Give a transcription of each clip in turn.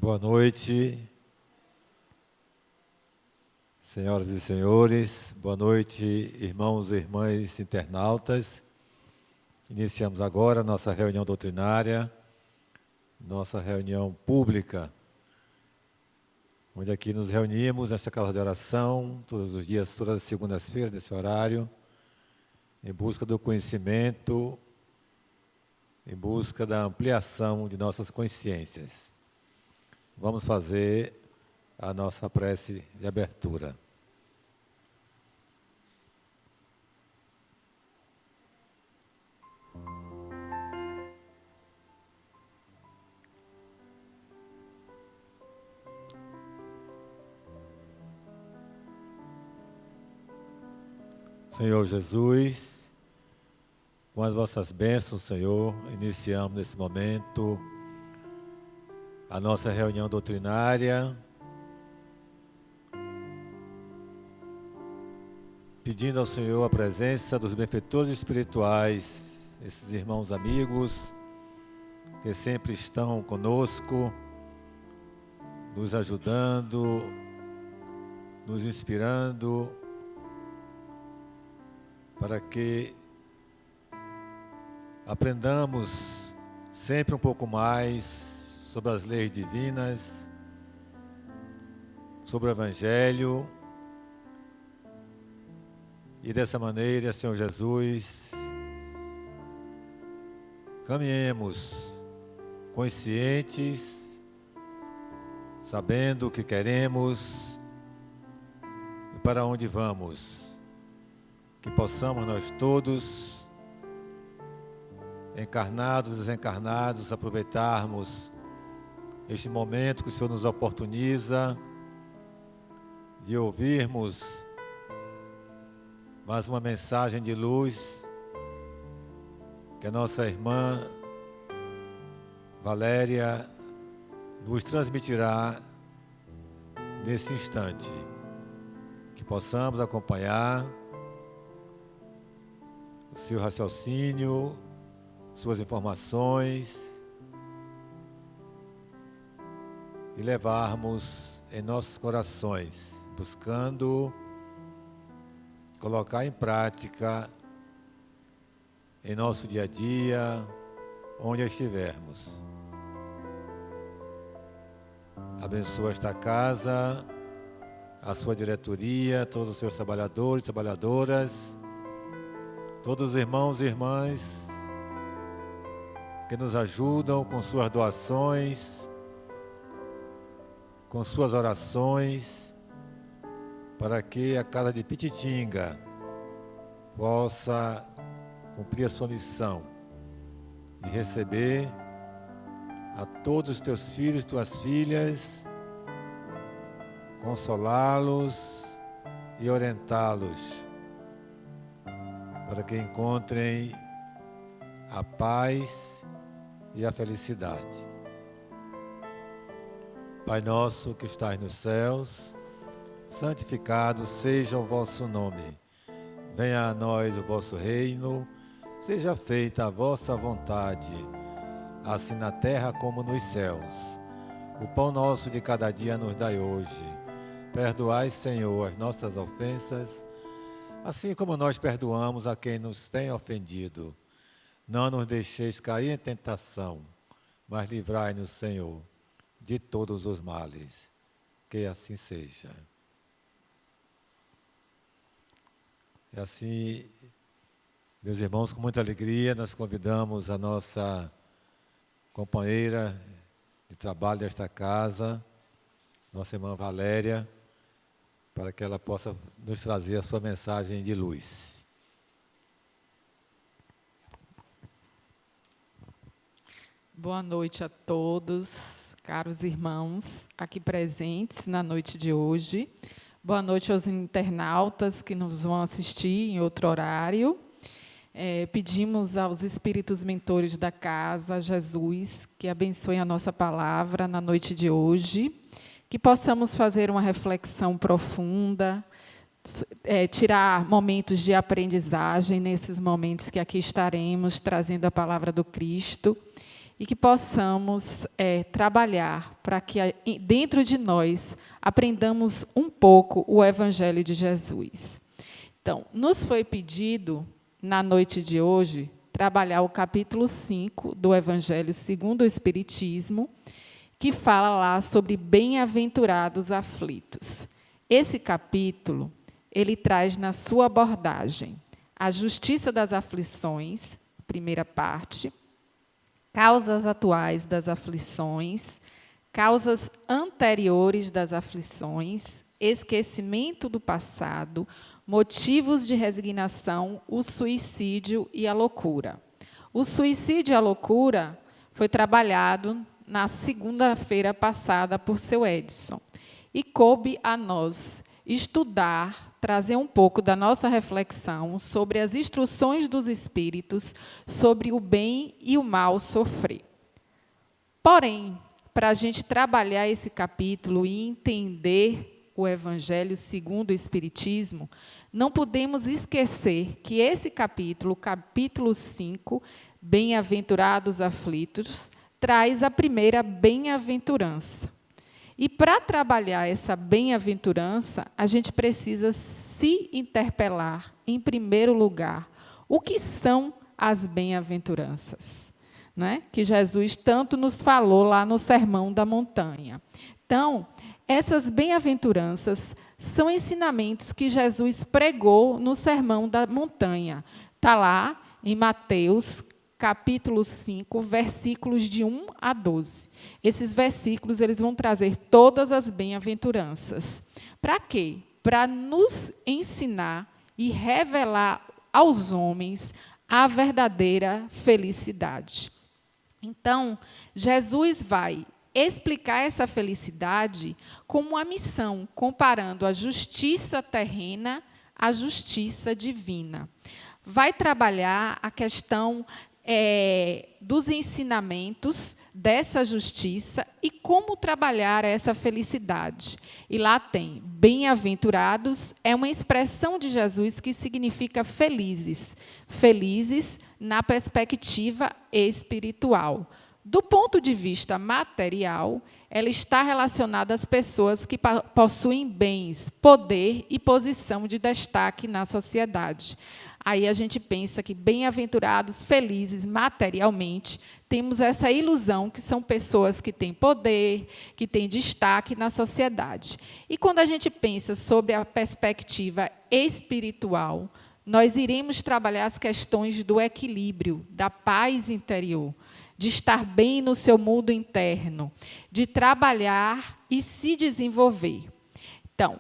Boa noite, senhoras e senhores. Boa noite, irmãos e irmãs internautas. Iniciamos agora a nossa reunião doutrinária, nossa reunião pública, onde aqui nos reunimos nesta casa de oração, todos os dias, todas as segundas-feiras, nesse horário, em busca do conhecimento, em busca da ampliação de nossas consciências. Vamos fazer a nossa prece de abertura. Senhor Jesus, com as vossas bênçãos, Senhor, iniciamos nesse momento a nossa reunião doutrinária, pedindo ao Senhor a presença dos benfeitores espirituais, esses irmãos amigos que sempre estão conosco, nos ajudando, nos inspirando, para que aprendamos sempre um pouco mais sobre as leis divinas, sobre o Evangelho, e dessa maneira, Senhor Jesus, caminhemos conscientes, sabendo o que queremos e para onde vamos. Que possamos nós todos, encarnados e desencarnados, aproveitarmos este momento que o Senhor nos oportuniza de ouvirmos mais uma mensagem de luz que a nossa irmã Valéria nos transmitirá nesse instante. Que possamos acompanhar o seu raciocínio, suas informações e levarmos em nossos corações, buscando colocar em prática em nosso dia a dia, onde estivermos. Abençoa esta casa, a sua diretoria, todos os seus trabalhadores e trabalhadoras, todos os irmãos e irmãs que nos ajudam com suas doações, com suas orações, para que a casa de Pititinga possa cumprir a sua missão e receber a todos os teus filhos e tuas filhas, consolá-los e orientá-los, para que encontrem a paz e a felicidade. Pai nosso que estais nos céus, santificado seja o vosso nome. Venha a nós o vosso reino, seja feita a vossa vontade, assim na terra como nos céus. O pão nosso de cada dia nos dai hoje. Perdoai, Senhor, as nossas ofensas, assim como nós perdoamos a quem nos tem ofendido. Não nos deixeis cair em tentação, mas livrai-nos, Senhor, de todos os males. Que assim seja. E assim, meus irmãos, com muita alegria, nós convidamos a nossa companheira de trabalho desta casa, nossa irmã Valéria, para que ela possa nos trazer a sua mensagem de luz. Boa noite a todos, caros irmãos aqui presentes na noite de hoje. Boa noite aos internautas que nos vão assistir em outro horário. Pedimos aos espíritos mentores da casa, Jesus, que abençoe a nossa palavra na noite de hoje, que possamos fazer uma reflexão profunda, tirar momentos de aprendizagem nesses momentos que aqui estaremos trazendo a palavra do Cristo, e que possamos trabalhar para que dentro de nós aprendamos um pouco o Evangelho de Jesus. Então, nos foi pedido, na noite de hoje, trabalhar o capítulo 5 do Evangelho segundo o Espiritismo, que fala lá sobre bem-aventurados aflitos. Esse capítulo, ele traz na sua abordagem a justiça das aflições, primeira parte, causas atuais das aflições, causas anteriores das aflições, esquecimento do passado, motivos de resignação, o suicídio e a loucura. O suicídio e a loucura foi trabalhado na segunda-feira passada por seu Edson. E coube a nós estudar, trazer um pouco da nossa reflexão sobre as instruções dos Espíritos sobre o bem e o mal sofrer. Porém, para a gente trabalhar esse capítulo e entender o Evangelho segundo o Espiritismo, não podemos esquecer que esse capítulo, capítulo 5, Bem-aventurados aflitos, traz a primeira bem-aventurança. E para trabalhar essa bem-aventurança, a gente precisa se interpelar, em primeiro lugar, o que são as bem-aventuranças, né? Que Jesus tanto nos falou lá no Sermão da Montanha. Então, essas bem-aventuranças são ensinamentos que Jesus pregou no Sermão da Montanha. Está lá em Mateus, capítulo 5, versículos de 1 a 12. Esses versículos eles vão trazer todas as bem-aventuranças. Para quê? Para nos ensinar e revelar aos homens a verdadeira felicidade. Então, Jesus vai explicar essa felicidade como uma missão, comparando a justiça terrena à justiça divina. Vai trabalhar a questão dos ensinamentos dessa justiça e como trabalhar essa felicidade. E lá tem, bem-aventurados é uma expressão de Jesus que significa felizes. Felizes na perspectiva espiritual. Do ponto de vista material, ela está relacionada às pessoas que possuem bens, poder e posição de destaque na sociedade. Aí a gente pensa que bem-aventurados, felizes materialmente, temos essa ilusão que são pessoas que têm poder, que têm destaque na sociedade. E quando a gente pensa sobre a perspectiva espiritual, nós iremos trabalhar as questões do equilíbrio, da paz interior, de estar bem no seu mundo interno, de trabalhar e se desenvolver. Então,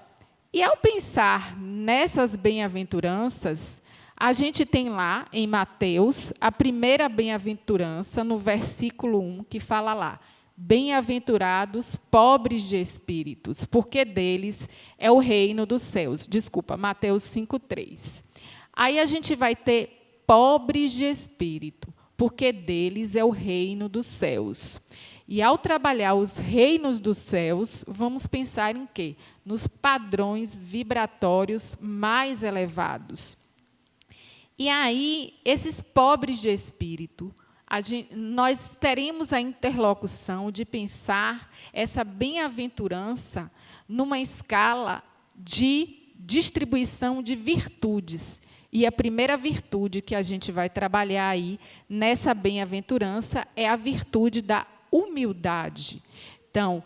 e ao pensar nessas bem-aventuranças, a gente tem lá, em Mateus, a primeira bem-aventurança, no versículo 1, que fala lá, bem-aventurados pobres de espíritos, porque deles é o reino dos céus. Desculpa, Mateus 5:3. Aí a gente vai ter pobres de espírito, porque deles é o reino dos céus. E, ao trabalhar os reinos dos céus, vamos pensar em quê? Nos padrões vibratórios mais elevados. E aí, esses pobres de espírito, nós teremos a interlocução de pensar essa bem-aventurança numa escala de distribuição de virtudes. E a primeira virtude que a gente vai trabalhar aí, nessa bem-aventurança, é a virtude da humildade. Então,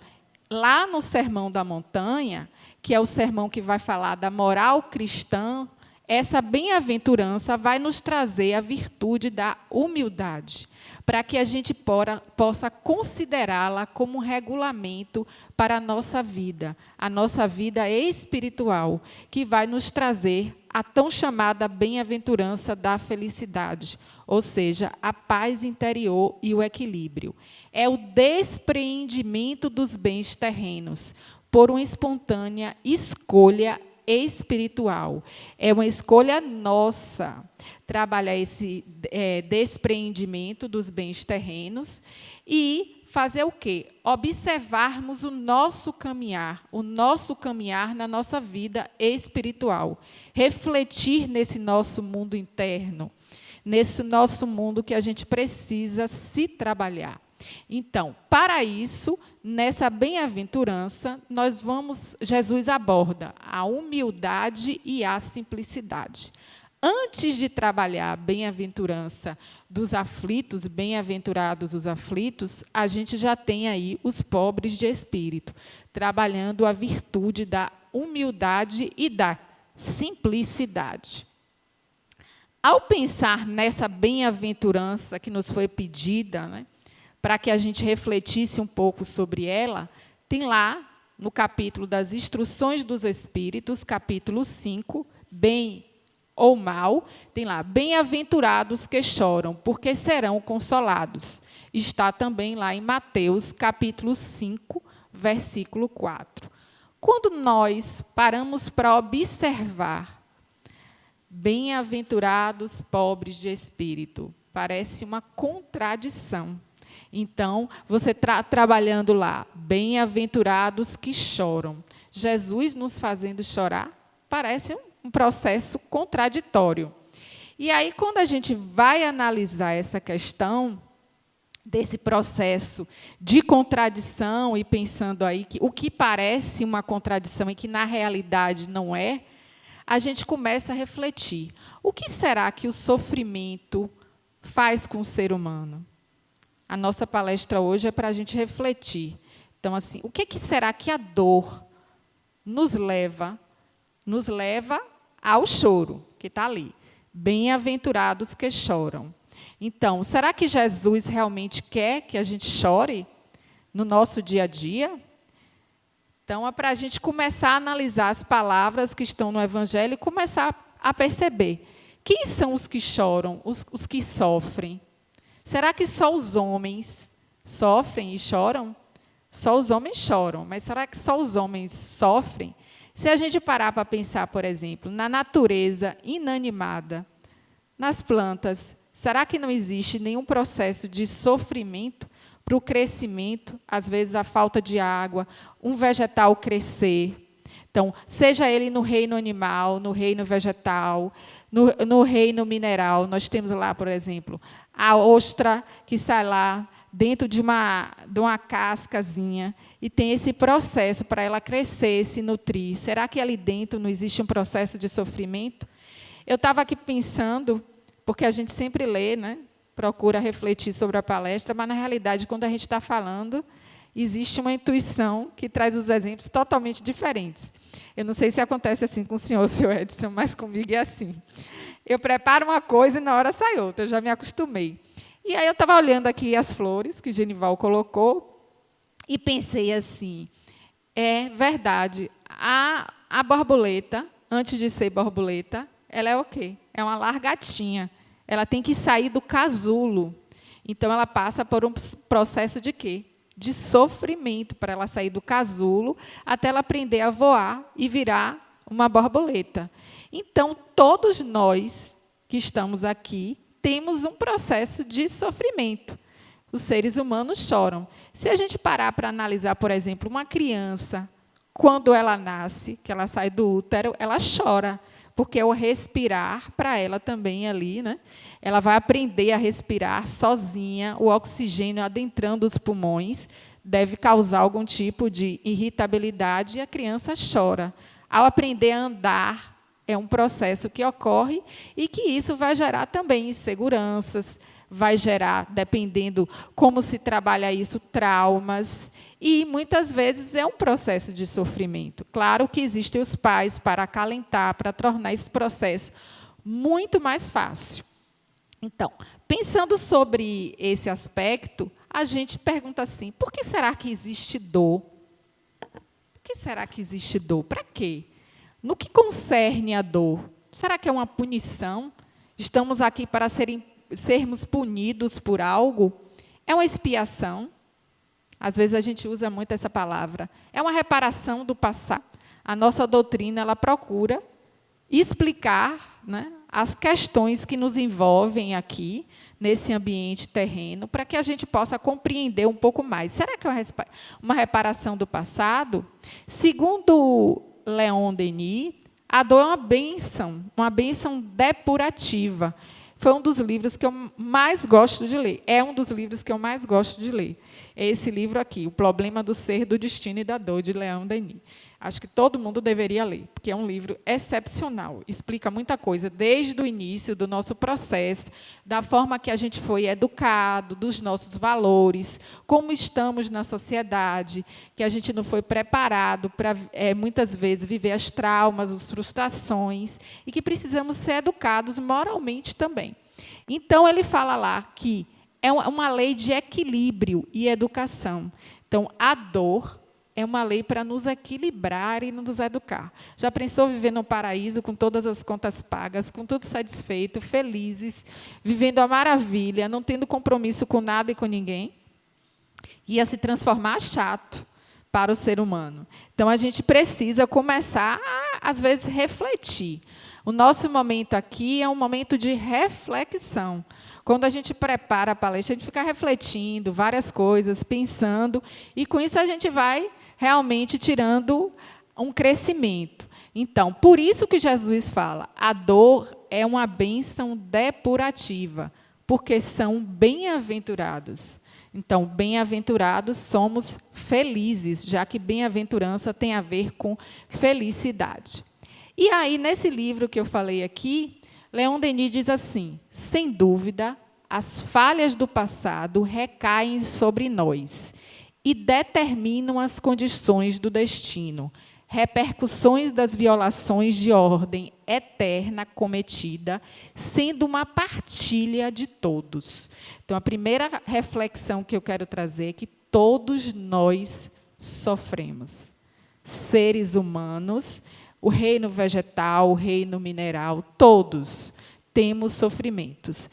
lá no Sermão da Montanha, que é o sermão que vai falar da moral cristã, essa bem-aventurança vai nos trazer a virtude da humildade, para que a gente possa considerá-la como um regulamento para a nossa vida espiritual, que vai nos trazer a tão chamada bem-aventurança da felicidade, ou seja, a paz interior e o equilíbrio. É o despreendimento dos bens terrenos, por uma espontânea escolha espiritual. É uma escolha nossa trabalhar esse despreendimento dos bens terrenos e fazer o quê? Observarmos o nosso caminhar na nossa vida espiritual. Refletir nesse nosso mundo interno, nesse nosso mundo que a gente precisa se trabalhar. Então, para isso, nessa bem-aventurança, Jesus aborda a humildade e a simplicidade. Antes de trabalhar a bem-aventurança dos aflitos, bem-aventurados os aflitos, a gente já tem aí os pobres de espírito, trabalhando a virtude da humildade e da simplicidade. Ao pensar nessa bem-aventurança que nos foi pedida, né, para que a gente refletisse um pouco sobre ela, tem lá, no capítulo das Instruções dos Espíritos, capítulo 5, bem ou mal, tem lá, bem-aventurados que choram, porque serão consolados. Está também lá em Mateus, capítulo 5, versículo 4. Quando nós paramos para observar, bem-aventurados pobres de espírito, parece uma contradição. Então, você trabalhando lá, bem-aventurados que choram, Jesus nos fazendo chorar, parece um processo contraditório. E aí, quando a gente vai analisar essa questão desse processo de contradição e pensando aí que o que parece uma contradição e que, na realidade, não é, a gente começa a refletir. O que será que o sofrimento faz com o ser humano? A nossa palestra hoje é para a gente refletir. Então, assim, o que será que a dor nos leva ao choro, que está ali. Bem-aventurados que choram. Então, será que Jesus realmente quer que a gente chore no nosso dia a dia? Então, é para a gente começar a analisar as palavras que estão no Evangelho e começar a perceber. Quem são os que choram, os que sofrem? Será que só os homens sofrem e choram? Só os homens choram, mas será que só os homens sofrem? Se a gente parar para pensar, por exemplo, na natureza inanimada, nas plantas, será que não existe nenhum processo de sofrimento para o crescimento, às vezes a falta de água, um vegetal crescer? Então, seja ele no reino animal, no reino vegetal, no reino mineral, nós temos lá, por exemplo, a ostra que sai lá dentro de uma cascazinha e tem esse processo para ela crescer, se nutrir. Será que ali dentro não existe um processo de sofrimento? Eu estava aqui pensando, porque a gente sempre lê, né, procura refletir sobre a palestra, mas, na realidade, quando a gente está falando, existe uma intuição que traz os exemplos totalmente diferentes. Eu não sei se acontece assim com o senhor Edson, mas comigo é assim. Eu preparo uma coisa e na hora sai outra, eu já me acostumei. E aí eu estava olhando aqui as flores que Genival colocou e pensei assim, é verdade, a borboleta, antes de ser borboleta, ela é o quê? É uma largatinha. Ela tem que sair do casulo. Então, ela passa por um processo de quê? De sofrimento, para ela sair do casulo, até ela aprender a voar e virar uma borboleta. Então, todos nós que estamos aqui, temos um processo de sofrimento. Os seres humanos choram. Se a gente parar para analisar, por exemplo, uma criança, quando ela nasce, que ela sai do útero, ela chora, porque é o respirar para ela também ali, né? Ela vai aprender a respirar sozinha, o oxigênio adentrando os pulmões, deve causar algum tipo de irritabilidade e a criança chora. Ao aprender a andar, é um processo que ocorre e que isso vai gerar também inseguranças, vai gerar, dependendo como se trabalha isso, traumas, e muitas vezes é um processo de sofrimento. Claro que existem os pais para acalentar, para tornar esse processo muito mais fácil. Então, pensando sobre esse aspecto, a gente pergunta assim, por que será que existe dor? Por que será que existe dor? Para quê? No que concerne a dor, será que é uma punição? Estamos aqui para sermos punidos por algo? É uma expiação? Às vezes a gente usa muito essa palavra. É uma reparação do passado? A nossa doutrina ela procura explicar, né, as questões que nos envolvem aqui, nesse ambiente terreno, para que a gente possa compreender um pouco mais. Será que é uma reparação do passado? Segundo Leon Denis, a dor é uma bênção depurativa. foi um dos livros que eu mais gosto de ler. É um dos livros que eu mais gosto de ler. É esse livro aqui, O Problema do Ser, do Destino e da Dor, de Leon Denis. Acho que todo mundo deveria ler, porque é um livro excepcional. Explica muita coisa, desde o início do nosso processo, da forma que a gente foi educado, dos nossos valores, como estamos na sociedade, que a gente não foi preparado para, muitas vezes, viver as traumas, as frustrações, e que precisamos ser educados moralmente também. Então, ele fala lá que é uma lei de equilíbrio e educação. Então, a dor é uma lei para nos equilibrar e nos educar. Já pensou viver no paraíso com todas as contas pagas, com tudo satisfeito, felizes, vivendo a maravilha, não tendo compromisso com nada e com ninguém? Ia se transformar chato para o ser humano. Então, a gente precisa começar a, às vezes, refletir. O nosso momento aqui é um momento de reflexão. Quando a gente prepara a palestra, a gente fica refletindo várias coisas, pensando, e, com isso, a gente vai realmente tirando um crescimento. Então, por isso que Jesus fala, a dor é uma bênção depurativa, porque são bem-aventurados. Então, bem-aventurados somos felizes, já que bem-aventurança tem a ver com felicidade. E aí, nesse livro que eu falei aqui, Leon Denis diz assim, sem dúvida, as falhas do passado recaem sobre nós e determinam as condições do destino, repercussões das violações de ordem eterna cometida, sendo uma partilha de todos. Então, a primeira reflexão que eu quero trazer é que todos nós sofremos. Seres humanos, o reino vegetal, o reino mineral, todos temos sofrimentos.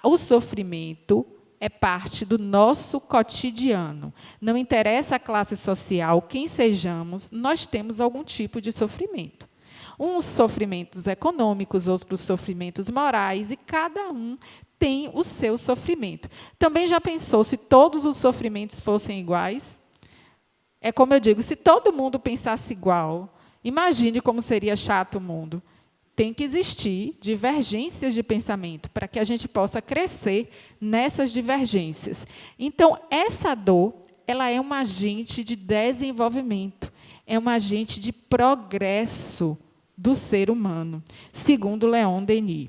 O sofrimento é parte do nosso cotidiano. Não interessa a classe social, quem sejamos, nós temos algum tipo de sofrimento. Uns sofrimentos econômicos, outros sofrimentos morais, e cada um tem o seu sofrimento. Também já pensou se todos os sofrimentos fossem iguais? É como eu digo, se todo mundo pensasse igual, imagine como seria chato o mundo. Tem que existir divergências de pensamento para que a gente possa crescer nessas divergências. Então, essa dor, ela é um agente de desenvolvimento, é um agente de progresso do ser humano, segundo Leon Denis.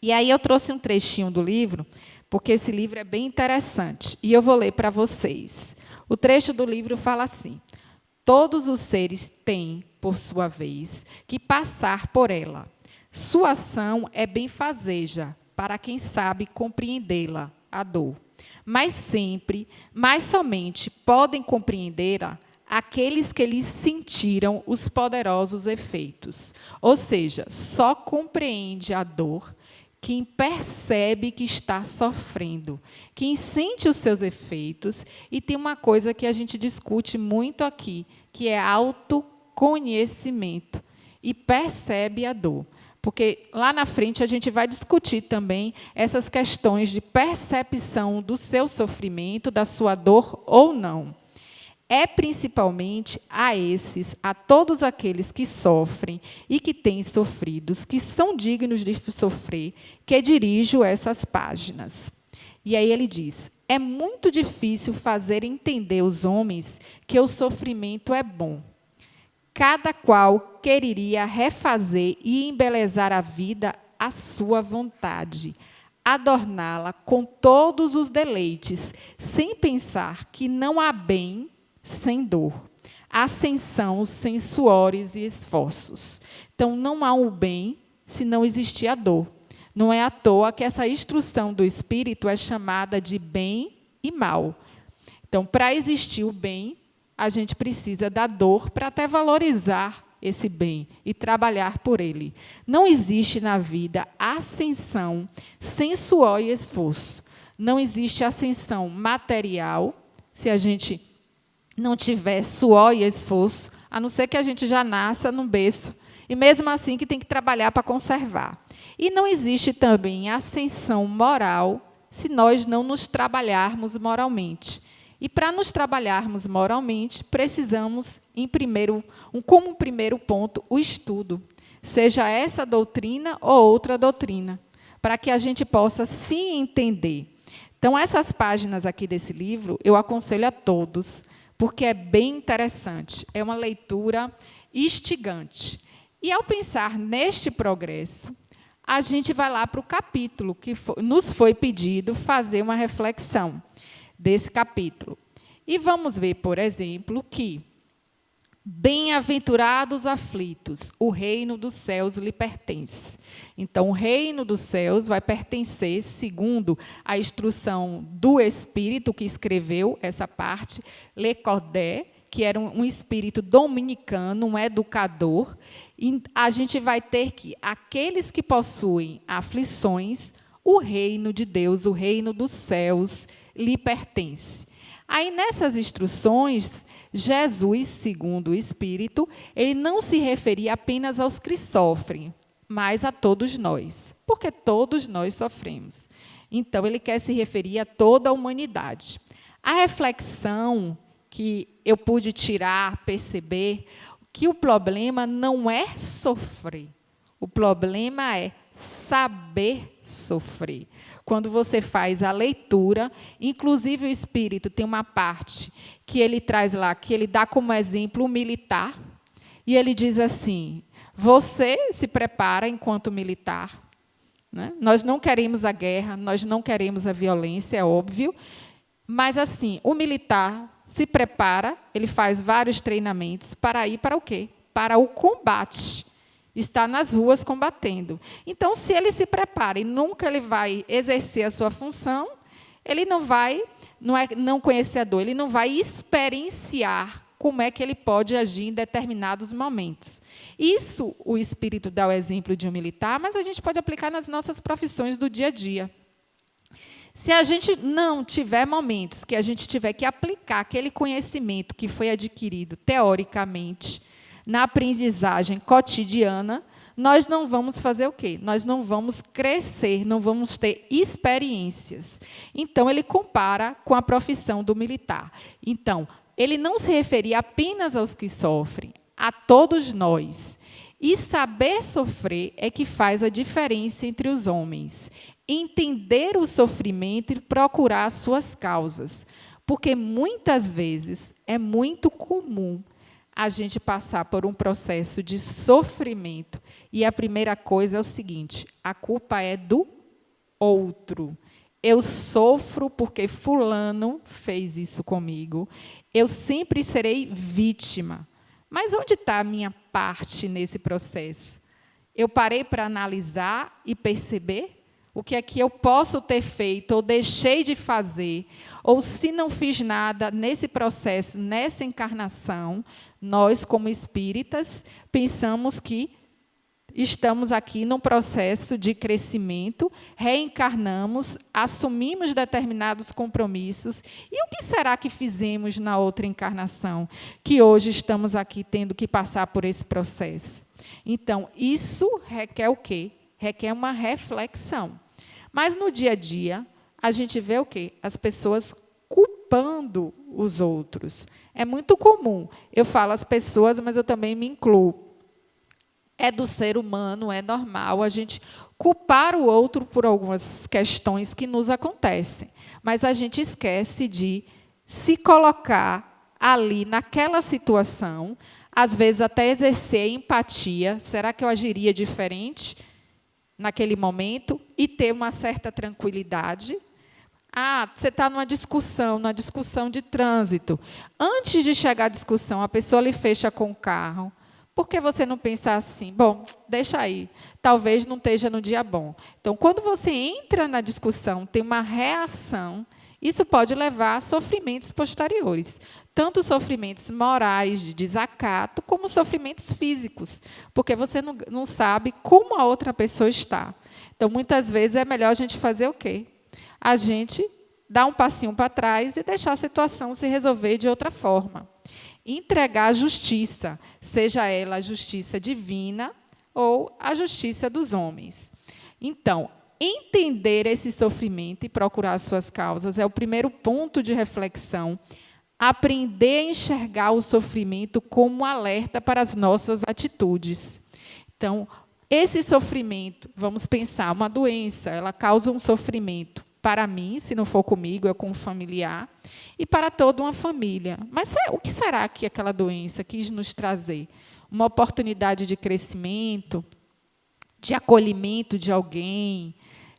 E aí eu trouxe um trechinho do livro, porque esse livro é bem interessante, e eu vou ler para vocês. O trecho do livro fala assim: todos os seres têm, por sua vez, que passar por ela. Sua ação é benfazeja para quem sabe compreendê-la, a dor. Mas sempre, mas somente podem compreendê-la aqueles que lhes sentiram os poderosos efeitos. Ou seja, só compreende a dor quem percebe que está sofrendo, quem sente os seus efeitos. E tem uma coisa que a gente discute muito aqui, que é autoconhecimento, e percebe a dor. Porque lá na frente a gente vai discutir também essas questões de percepção do seu sofrimento, da sua dor ou não. É principalmente a todos aqueles que sofrem e que têm sofridos, que são dignos de sofrer, que dirijo essas páginas. E aí ele diz: é muito difícil fazer entender aos homens que o sofrimento é bom. Cada qual quereria refazer e embelezar a vida à sua vontade, adorná-la com todos os deleites, sem pensar que não há bem sem dor, ascensão sem suores e esforços. Então, não há o bem se não existir a dor. Não é à toa que essa instrução do Espírito é chamada de bem e mal. Então, para existir o bem, a gente precisa da dor para até valorizar esse bem e trabalhar por ele. Não existe na vida ascensão sem suor e esforço. Não existe ascensão material se a gente não tiver suor e esforço, a não ser que a gente já nasça num berço, e mesmo assim que tem que trabalhar para conservar. E não existe também ascensão moral se nós não nos trabalharmos moralmente. E para nos trabalharmos moralmente, precisamos, como primeiro ponto, o estudo, seja essa doutrina ou outra doutrina, para que a gente possa se entender. Então, essas páginas aqui desse livro, eu aconselho a todos, porque é bem interessante. É uma leitura instigante. E, ao pensar neste progresso, a gente vai lá para o capítulo, que nos foi pedido fazer uma reflexão desse capítulo. E vamos ver, por exemplo, que bem-aventurados aflitos, o reino dos céus lhe pertence. Então, o reino dos céus vai pertencer, segundo a instrução do Espírito que escreveu essa parte, Le Cordaire, que era um espírito dominicano, um educador. E a gente vai ter que, aqueles que possuem aflições, o reino de Deus, o reino dos céus, lhe pertence. Aí, nessas instruções, Jesus, segundo o Espírito, ele não se referia apenas aos que sofrem, mas a todos nós, porque todos nós sofremos. Então, ele quer se referir a toda a humanidade. A reflexão que eu pude tirar, perceber, que o problema não é sofrer, o problema é saber sofrer. Quando você faz a leitura, inclusive o Espírito tem uma parte que ele traz lá, que ele dá como exemplo o militar, e ele diz assim, você se prepara enquanto militar, né? Nós não queremos a guerra, nós não queremos a violência, é óbvio, mas assim, o militar se prepara, ele faz vários treinamentos para ir para o quê? Para o combate. Está nas ruas combatendo. Então, se ele se prepara e nunca ele vai exercer a sua função, ele não vai, não conhecedor, ele não vai experienciar como é que ele pode agir em determinados momentos. Isso, o Espírito dá o exemplo de um militar, mas a gente pode aplicar nas nossas profissões do dia a dia. Se a gente não tiver momentos que a gente tiver que aplicar aquele conhecimento que foi adquirido teoricamente, na aprendizagem cotidiana, nós não vamos fazer o quê? Nós não vamos crescer, não vamos ter experiências. Então, ele compara com a profissão do militar. Então, ele não se referia apenas aos que sofrem, a todos nós. E saber sofrer é que faz a diferença entre os homens. Entender o sofrimento e procurar as suas causas. Porque, muitas vezes, é muito comum a gente passar por um processo de sofrimento. E a primeira coisa é o seguinte, a culpa é do outro. Eu sofro porque fulano fez isso comigo. Eu sempre serei vítima. Mas onde está a minha parte nesse processo? Eu parei para analisar e perceber o que é que eu posso ter feito ou deixei de fazer, ou se não fiz nada nesse processo, nessa encarnação, nós, como espíritas, pensamos que estamos aqui num processo de crescimento, reencarnamos, assumimos determinados compromissos. E o que será que fizemos na outra encarnação, que hoje estamos aqui tendo que passar por esse processo? Então, isso requer o quê? Requer uma reflexão. Mas, no dia a dia, a gente vê o quê? As pessoas culpando os outros. É muito comum. Eu falo as pessoas, mas eu também me incluo. É do ser humano, é normal a gente culpar o outro por algumas questões que nos acontecem. Mas a gente esquece de se colocar ali naquela situação, às vezes até exercer empatia. Será que eu agiria diferente naquele momento? E ter uma certa tranquilidade. Você está numa discussão de trânsito. Antes de chegar à discussão, a pessoa lhe fecha com o carro. Por que você não pensa assim? Bom, deixa aí. Talvez não esteja no dia bom. Então, quando você entra na discussão, tem uma reação, isso pode levar a sofrimentos posteriores. Tanto sofrimentos morais, de desacato, como sofrimentos físicos. Porque você não sabe como a outra pessoa está. Então, muitas vezes, é melhor a gente fazer o quê? A gente dar um passinho para trás e deixar a situação se resolver de outra forma. Entregar a justiça, seja ela a justiça divina ou a justiça dos homens. Então, entender esse sofrimento e procurar as suas causas é o primeiro ponto de reflexão. Aprender a enxergar o sofrimento como um alerta para as nossas atitudes. Então, esse sofrimento, vamos pensar, uma doença, ela causa um sofrimento para mim, se não for comigo, é com um familiar, e para toda uma família. Mas o que será que aquela doença quis nos trazer? Uma oportunidade de crescimento, de acolhimento de alguém,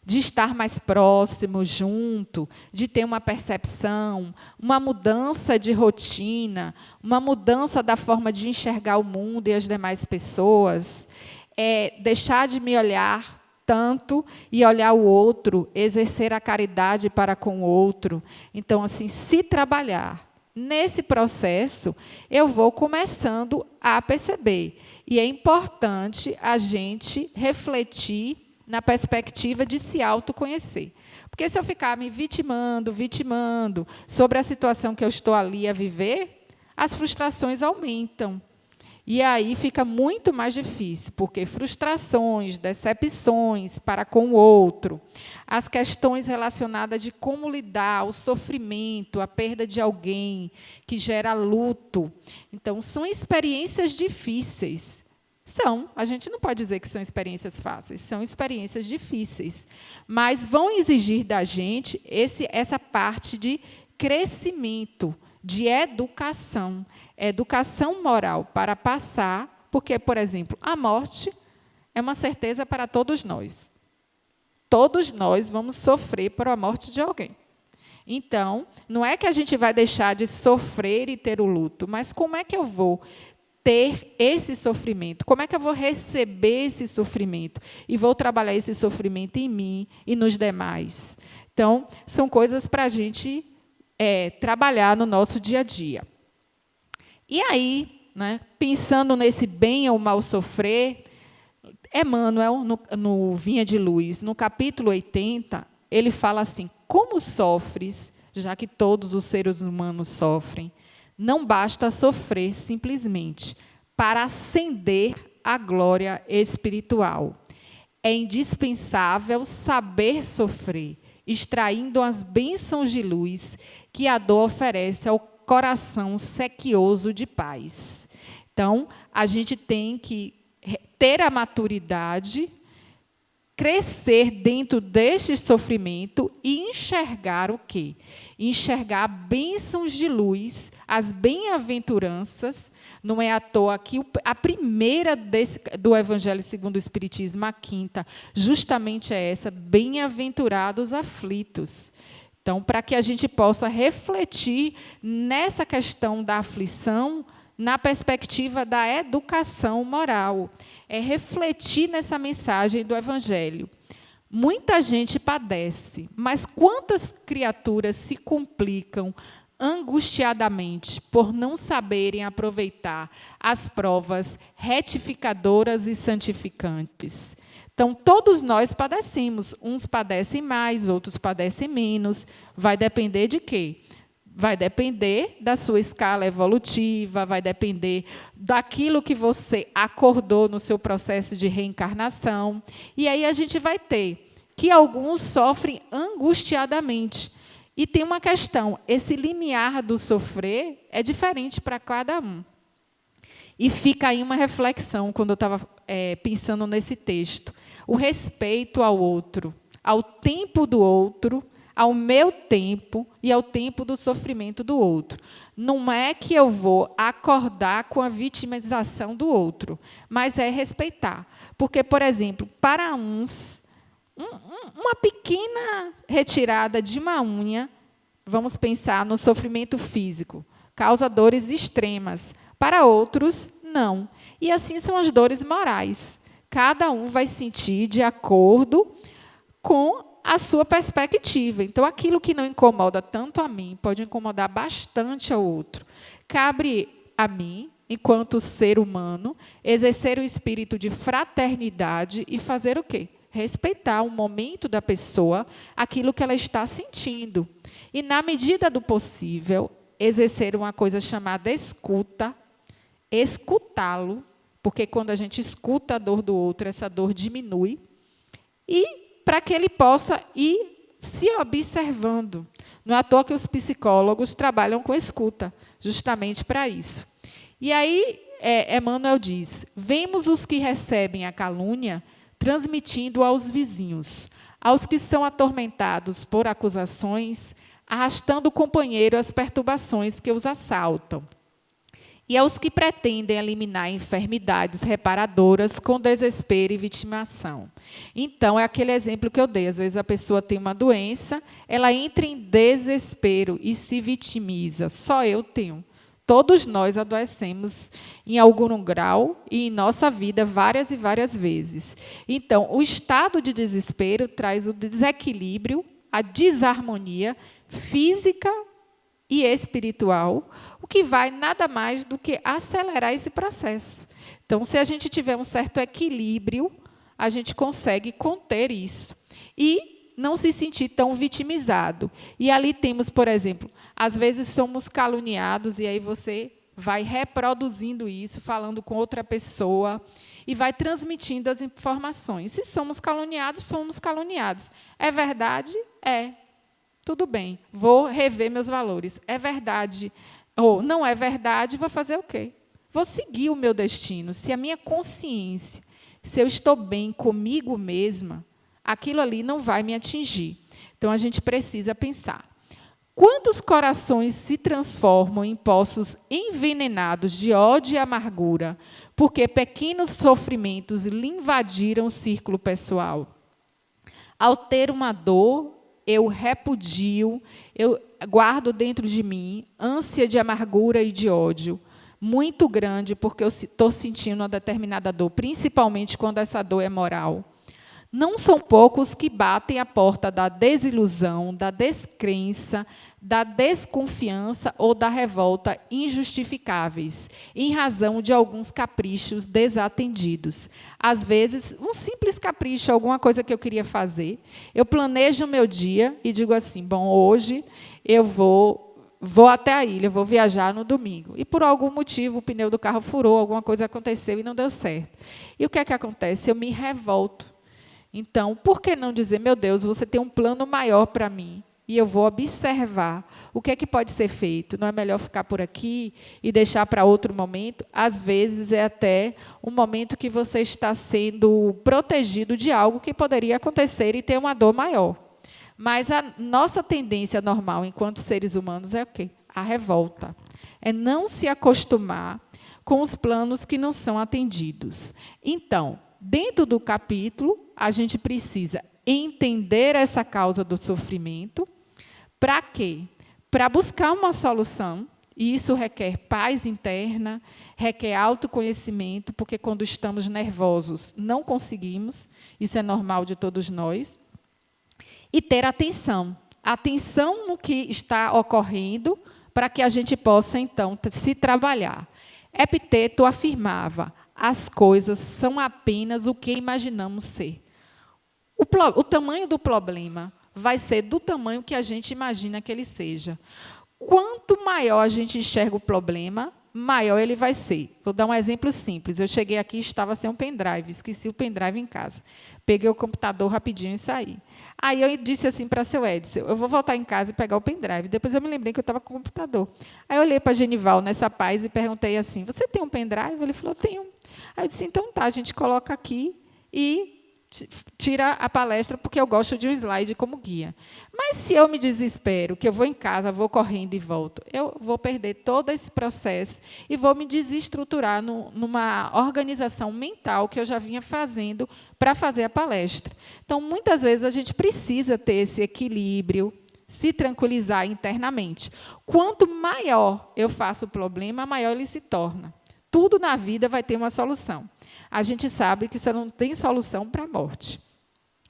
de estar mais próximo, junto, de ter uma percepção, uma mudança de rotina, uma mudança da forma de enxergar o mundo e as demais pessoas, deixar de me olhar tanto e olhar o outro, exercer a caridade para com o outro. Então, assim, se trabalhar nesse processo, eu vou começando a perceber. E é importante a gente refletir na perspectiva de se autoconhecer. Porque se eu ficar me vitimando sobre a situação que eu estou ali a viver, as frustrações aumentam. E aí fica muito mais difícil, porque frustrações, decepções para com o outro, as questões relacionadas de como lidar, o sofrimento, a perda de alguém, que gera luto. Então, são experiências difíceis. A gente não pode dizer que são experiências fáceis, são experiências difíceis, mas vão exigir da gente essa parte de crescimento, de educação moral para passar, porque, por exemplo, a morte é uma certeza para todos nós. Todos nós vamos sofrer por a morte de alguém. Então, não é que a gente vai deixar de sofrer e ter o luto, mas como é que eu vou ter esse sofrimento? Como é que eu vou receber esse sofrimento? E vou trabalhar esse sofrimento em mim e nos demais. Então, são coisas para a gente trabalhar no nosso dia a dia. E aí, né, pensando nesse bem ou mal sofrer, Emmanuel, no Vinha de Luz, no capítulo 80, ele fala assim: como sofres, já que todos os seres humanos sofrem, não basta sofrer simplesmente para ascender à glória espiritual. É indispensável saber sofrer, extraindo as bênçãos de luz que a dor oferece ao coração sequioso de paz. Então, a gente tem que ter a maturidade, crescer dentro deste sofrimento e enxergar o quê? Enxergar bênçãos de luz, as bem-aventuranças. Não é à toa que a primeira do Evangelho segundo o Espiritismo, a quinta, justamente é essa: bem-aventurados aflitos. Então, para que a gente possa refletir nessa questão da aflição, na perspectiva da educação moral, é refletir nessa mensagem do Evangelho. Muita gente padece, mas quantas criaturas se complicam angustiadamente por não saberem aproveitar as provas retificadoras e santificantes? Então, todos nós padecemos. Uns padecem mais, outros padecem menos. Vai depender de quê? Vai depender da sua escala evolutiva, vai depender daquilo que você acordou no seu processo de reencarnação. E aí a gente vai ter que alguns sofrem angustiadamente. E tem uma questão: esse limiar do sofrer é diferente para cada um. E fica aí uma reflexão, quando eu estava pensando nesse texto. O respeito ao outro, ao tempo do outro, ao meu tempo e ao tempo do sofrimento do outro. Não é que eu vou acordar com a vitimização do outro, mas é respeitar. Porque, por exemplo, para uns, uma pequena retirada de uma unha, vamos pensar no sofrimento físico, causa dores extremas. Para outros, não. E assim são as dores morais. Cada um vai sentir de acordo com a sua perspectiva. Então, aquilo que não incomoda tanto a mim pode incomodar bastante ao outro. Cabe a mim, enquanto ser humano, exercer o espírito de fraternidade e fazer o quê? Respeitar o momento da pessoa, aquilo que ela está sentindo. E, na medida do possível, exercer uma coisa chamada escuta, escutá-lo, porque quando a gente escuta a dor do outro, essa dor diminui, e para que ele possa ir se observando. Não é à toa que os psicólogos trabalham com escuta, justamente para isso. E aí, Emmanuel diz: vemos os que recebem a calúnia transmitindo aos vizinhos, aos que são atormentados por acusações, arrastando o companheiro às perturbações que os assaltam, e aos que pretendem eliminar enfermidades reparadoras com desespero e vitimação. Então, é aquele exemplo que eu dei. Às vezes, a pessoa tem uma doença, ela entra em desespero e se vitimiza. Só eu tenho. Todos nós adoecemos em algum grau e em nossa vida várias e várias vezes. Então, o estado de desespero traz o desequilíbrio, a desarmonia física e espiritual, o que vai nada mais do que acelerar esse processo. Então, se a gente tiver um certo equilíbrio, a gente consegue conter isso e não se sentir tão vitimizado. E ali temos, por exemplo, às vezes somos caluniados e aí você vai reproduzindo isso, falando com outra pessoa e vai transmitindo as informações. Se somos caluniados, fomos caluniados. É verdade? É. Tudo bem, vou rever meus valores. É verdade ou não é verdade, vou fazer o quê? Vou seguir o meu destino. Se a minha consciência, se eu estou bem comigo mesma, aquilo ali não vai me atingir. Então, a gente precisa pensar. Quantos corações se transformam em poços envenenados de ódio e amargura, porque pequenos sofrimentos lhe invadiram o círculo pessoal? Ao ter uma dor, eu repudio, eu guardo dentro de mim ânsia de amargura e de ódio muito grande, porque eu estou sentindo uma determinada dor, principalmente quando essa dor é moral. Não são poucos que batem a porta da desilusão, da descrença, da desconfiança ou da revolta injustificáveis, em razão de alguns caprichos desatendidos. Às vezes, um simples capricho, alguma coisa que eu queria fazer, eu planejo o meu dia e digo assim, bom, hoje eu vou até a ilha, vou viajar no domingo. E, por algum motivo, o pneu do carro furou, alguma coisa aconteceu e não deu certo. E o que é que acontece? Eu me revolto. Então, por que não dizer, meu Deus, você tem um plano maior para mim, e eu vou observar o que é que pode ser feito? Não é melhor ficar por aqui e deixar para outro momento? Às vezes, é até um momento que você está sendo protegido de algo que poderia acontecer e ter uma dor maior. Mas a nossa tendência normal, enquanto seres humanos, é o quê? A revolta. É não se acostumar com os planos que não são atendidos. Então, dentro do capítulo, a gente precisa entender essa causa do sofrimento. Para quê? Para buscar uma solução, e isso requer paz interna, requer autoconhecimento, porque quando estamos nervosos não conseguimos, isso é normal de todos nós, e ter atenção no que está ocorrendo, para que a gente possa, então, se trabalhar. Epiteto afirmava: as coisas são apenas o que imaginamos ser. O tamanho do problema vai ser do tamanho que a gente imagina que ele seja. Quanto maior a gente enxerga o problema, maior ele vai ser. Vou dar um exemplo simples. Eu cheguei aqui e estava sem um pendrive, esqueci o pendrive em casa. Peguei o computador rapidinho e saí. Aí eu disse assim para seu Edson, eu vou voltar em casa e pegar o pendrive. Depois eu me lembrei que eu estava com o computador. Aí eu olhei para a Genival nessa paz e perguntei assim, você tem um pendrive? Ele falou, tenho. Aí eu disse, então tá, a gente coloca aqui e tira a palestra, porque eu gosto de um slide como guia. Mas se eu me desespero, que eu vou em casa, vou correndo e volto, eu vou perder todo esse processo e vou me desestruturar numa organização mental que eu já vinha fazendo para fazer a palestra. Então, muitas vezes, a gente precisa ter esse equilíbrio, se tranquilizar internamente. Quanto maior eu faço o problema, maior ele se torna. Tudo na vida vai ter uma solução. A gente sabe que só não tem solução para a morte.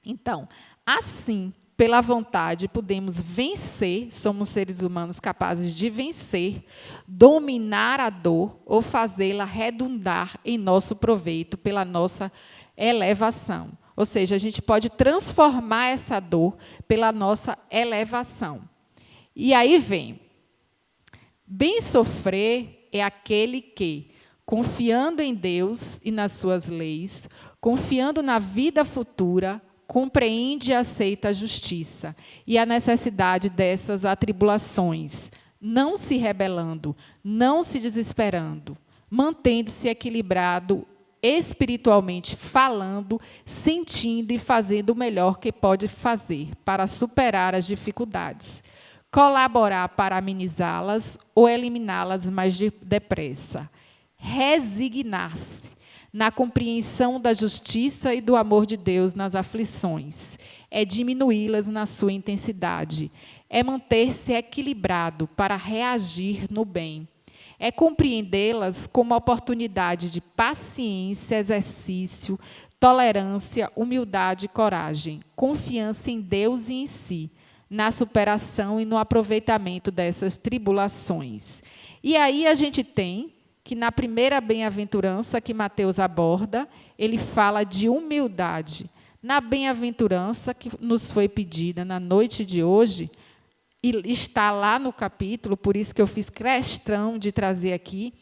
Então, assim, pela vontade, podemos vencer, somos seres humanos capazes de vencer, dominar a dor ou fazê-la redundar em nosso proveito pela nossa elevação. Ou seja, a gente pode transformar essa dor pela nossa elevação. E aí vem, bem sofrer é aquele que, confiando em Deus e nas suas leis, confiando na vida futura, compreende e aceita a justiça e a necessidade dessas atribulações, não se rebelando, não se desesperando, mantendo-se equilibrado espiritualmente falando, sentindo e fazendo o melhor que pode fazer para superar as dificuldades, colaborar para amenizá-las ou eliminá-las mais depressa, resignar-se na compreensão da justiça e do amor de Deus nas aflições, é diminuí-las na sua intensidade, é manter-se equilibrado para reagir no bem, é compreendê-las como oportunidade de paciência, exercício, tolerância, humildade e coragem, confiança em Deus e em si, na superação e no aproveitamento dessas tribulações. E aí a gente tem que, na primeira bem-aventurança que Mateus aborda, ele fala de humildade. Na bem-aventurança que nos foi pedida na noite de hoje, e está lá no capítulo, por isso que eu fiz questão de trazer aqui,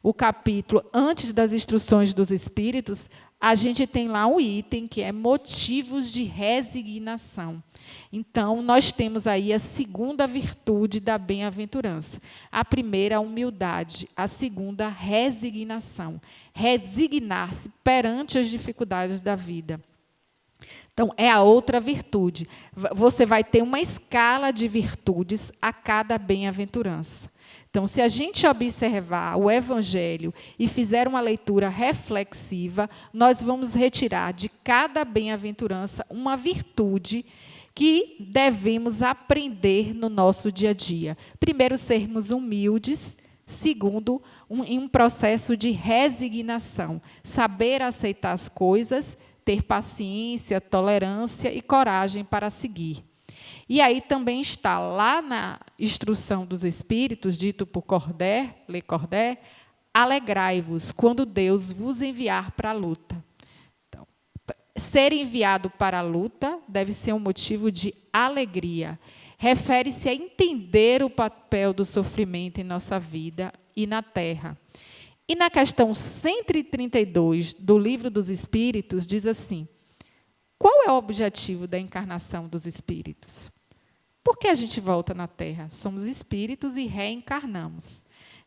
o capítulo antes das instruções dos Espíritos, a gente tem lá um item que é motivos de resignação. Então, nós temos aí a segunda virtude da bem-aventurança. A primeira, a humildade. A segunda, a resignação. Resignar-se perante as dificuldades da vida. Então, é a outra virtude. Você vai ter uma escala de virtudes a cada bem-aventurança. Então, se a gente observar o Evangelho e fizer uma leitura reflexiva, nós vamos retirar de cada bem-aventurança uma virtude que devemos aprender no nosso dia a dia. Primeiro, sermos humildes. Segundo, em um processo de resignação. Saber aceitar as coisas, ter paciência, tolerância e coragem para seguir. E aí também está lá na instrução dos Espíritos, dito por Le Cordaire, alegrai-vos quando Deus vos enviar para a luta. Então, ser enviado para a luta deve ser um motivo de alegria. Refere-se a entender o papel do sofrimento em nossa vida e na Terra. E na questão 132 do Livro dos Espíritos, diz assim: qual é o objetivo da encarnação dos espíritos? Por que a gente volta na Terra? Somos espíritos e reencarnamos.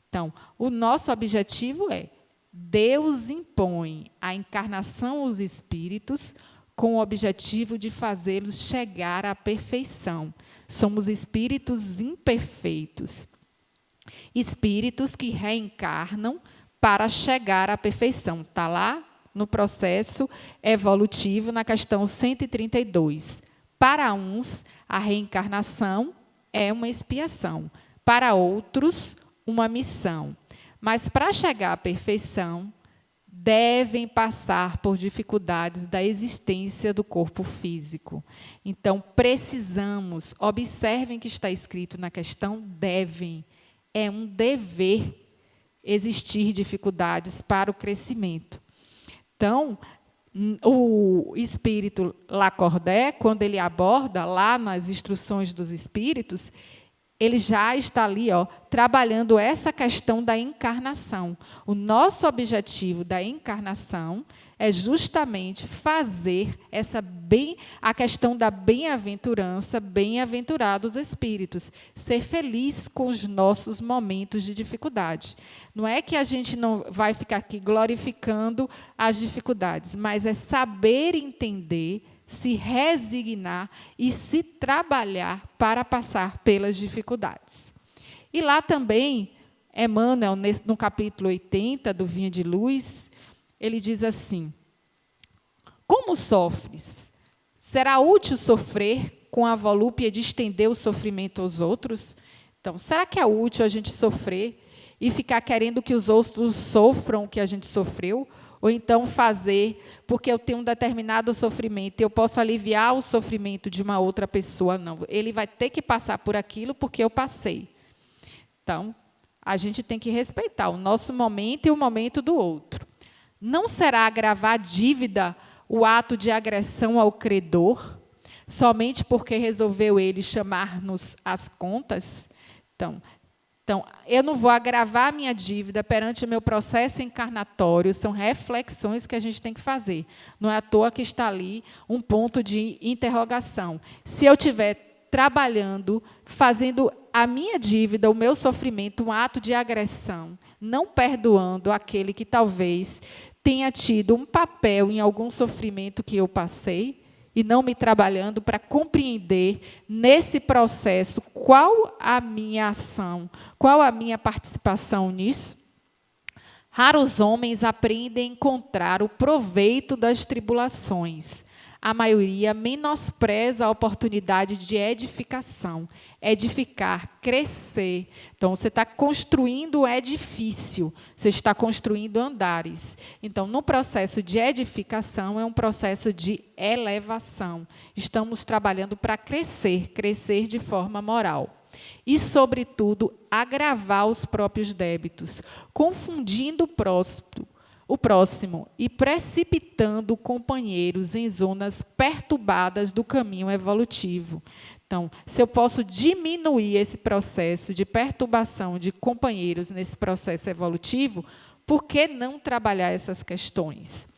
Então, o nosso objetivo é: Deus impõe a encarnação aos espíritos com o objetivo de fazê-los chegar à perfeição. Somos espíritos imperfeitos. Espíritos que reencarnam para chegar à perfeição. Está lá no processo evolutivo, na questão 132. Para uns, a reencarnação é uma expiação. Para outros, uma missão. Mas, para chegar à perfeição, devem passar por dificuldades da existência do corpo físico. Então, precisamos, observem que está escrito na questão, devem. É um dever existir dificuldades para o crescimento. Então, o espírito Lacordaire, quando ele aborda lá nas instruções dos espíritos, ele já está ali, trabalhando essa questão da encarnação. O nosso objetivo da encarnação é justamente fazer a questão da bem-aventurança, bem-aventurados espíritos, ser feliz com os nossos momentos de dificuldade. Não é que a gente não vai ficar aqui glorificando as dificuldades, mas é saber entender, se resignar e se trabalhar para passar pelas dificuldades. E lá também, Emmanuel, no capítulo 80 do Vinha de Luz, ele diz assim: como sofres? Será útil sofrer com a volúpia de estender o sofrimento aos outros? Então, será que é útil a gente sofrer e ficar querendo que os outros sofram o que a gente sofreu? Ou então fazer, porque eu tenho um determinado sofrimento, eu posso aliviar o sofrimento de uma outra pessoa? Não, ele vai ter que passar por aquilo porque eu passei. Então, a gente tem que respeitar o nosso momento e o momento do outro. Não será agravar a dívida o ato de agressão ao credor, somente porque resolveu ele chamar-nos às contas? Então, eu não vou agravar a minha dívida perante o meu processo encarnatório. São reflexões que a gente tem que fazer. Não é à toa que está ali um ponto de interrogação. Se eu estiver trabalhando, fazendo a minha dívida, o meu sofrimento, um ato de agressão, não perdoando aquele que talvez tenha tido um papel em algum sofrimento que eu passei, e não me trabalhando para compreender, nesse processo, qual a minha ação, qual a minha participação nisso. Raros homens aprendem a encontrar o proveito das tribulações. A maioria menospreza a oportunidade de edificação. Edificar, crescer. Então, você está construindo um edifício, você está construindo andares. Então, no processo de edificação, é um processo de elevação. Estamos trabalhando para crescer, crescer de forma moral. E, sobretudo, agravar os próprios débitos, confundindo o próximo e precipitando companheiros em zonas perturbadas do caminho evolutivo. Então, se eu posso diminuir esse processo de perturbação de companheiros nesse processo evolutivo, por que não trabalhar essas questões?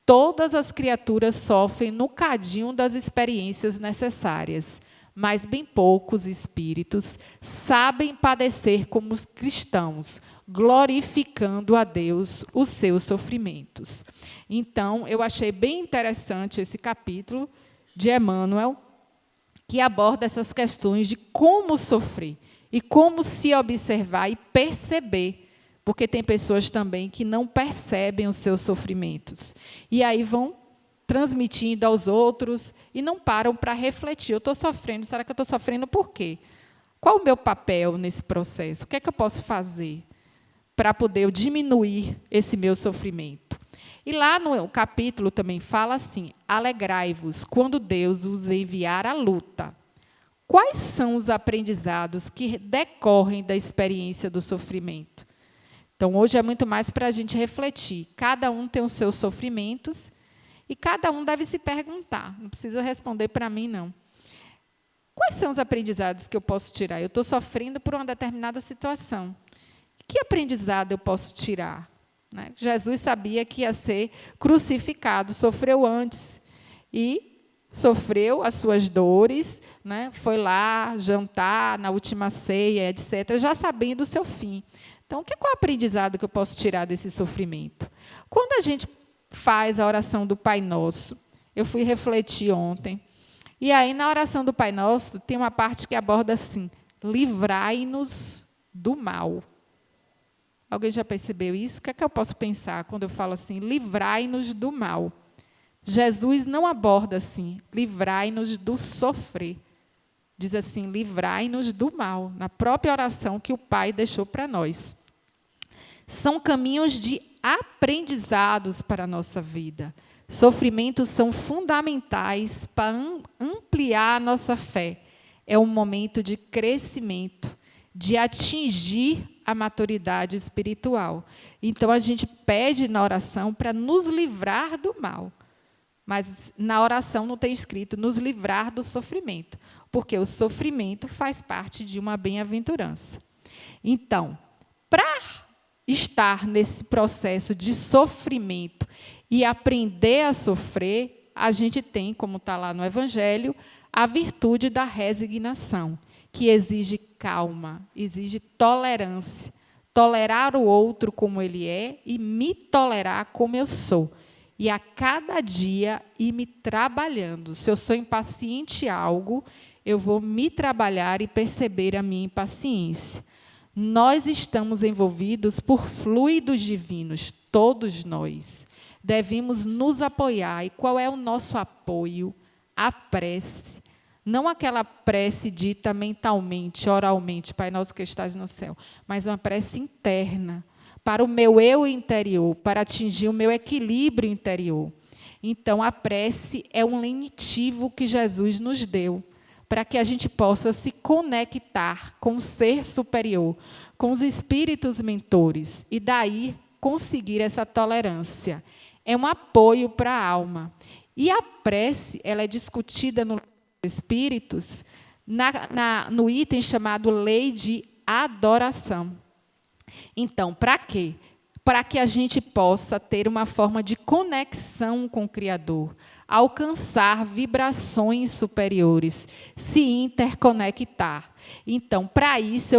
Todas as criaturas sofrem no cadinho das experiências necessárias, mas bem poucos espíritos sabem padecer como os cristãos, glorificando a Deus os seus sofrimentos. Então, eu achei bem interessante esse capítulo de Emmanuel, que aborda essas questões de como sofrer e como se observar e perceber, porque tem pessoas também que não percebem os seus sofrimentos. E aí vão transmitindo aos outros e não param para refletir. Eu estou sofrendo, será que eu estou sofrendo por quê? Qual o meu papel nesse processo? O que é que eu posso fazer para poder diminuir esse meu sofrimento? E lá no capítulo também fala assim: alegrai-vos quando Deus os enviar à luta. Quais são os aprendizados que decorrem da experiência do sofrimento? Então, hoje é muito mais para a gente refletir. Cada um tem os seus sofrimentos e cada um deve se perguntar. Não precisa responder para mim, não. Quais são os aprendizados que eu posso tirar? Eu estou sofrendo por uma determinada situação. Que aprendizado eu posso tirar? Né? Jesus sabia que ia ser crucificado, sofreu antes e sofreu as suas dores, né? Foi lá jantar na última ceia, etc., já sabendo o seu fim. Então, qual é o aprendizado que eu posso tirar desse sofrimento? Quando a gente faz a oração do Pai Nosso, eu fui refletir ontem, e aí na oração do Pai Nosso tem uma parte que aborda assim: livrai-nos do mal. Alguém já percebeu isso? O que é que eu posso pensar quando eu falo assim, livrai-nos do mal? Jesus não aborda assim, livrai-nos do sofrer. Diz assim, livrai-nos do mal, na própria oração que o Pai deixou para nós. São caminhos de aprendizados para a nossa vida. Sofrimentos são fundamentais para ampliar a nossa fé. É um momento de crescimento, de atingir a maturidade espiritual. Então, a gente pede na oração para nos livrar do mal. Mas na oração não tem escrito nos livrar do sofrimento, porque o sofrimento faz parte de uma bem-aventurança. Então, para estar nesse processo de sofrimento e aprender a sofrer, a gente tem, como está lá no Evangelho, a virtude da resignação, que exige calma, exige tolerância, tolerar o outro como ele é e me tolerar como eu sou. E a cada dia ir me trabalhando. Se eu sou impaciente em algo, eu vou me trabalhar e perceber a minha impaciência. Nós estamos envolvidos por fluidos divinos, todos nós. Devemos nos apoiar. E qual é o nosso apoio? A prece. Não aquela prece dita mentalmente, oralmente, Pai Nosso que estás no céu, mas uma prece interna, para o meu eu interior, para atingir o meu equilíbrio interior. Então, a prece é um lenitivo que Jesus nos deu, para que a gente possa se conectar com o ser superior, com os espíritos mentores, e daí conseguir essa tolerância. É um apoio para a alma. E a prece, ela é discutida no Espíritos, no item chamado Lei de Adoração. Então, para quê? Para que a gente possa ter uma forma de conexão com o Criador, alcançar vibrações superiores, se interconectar. Então, para isso,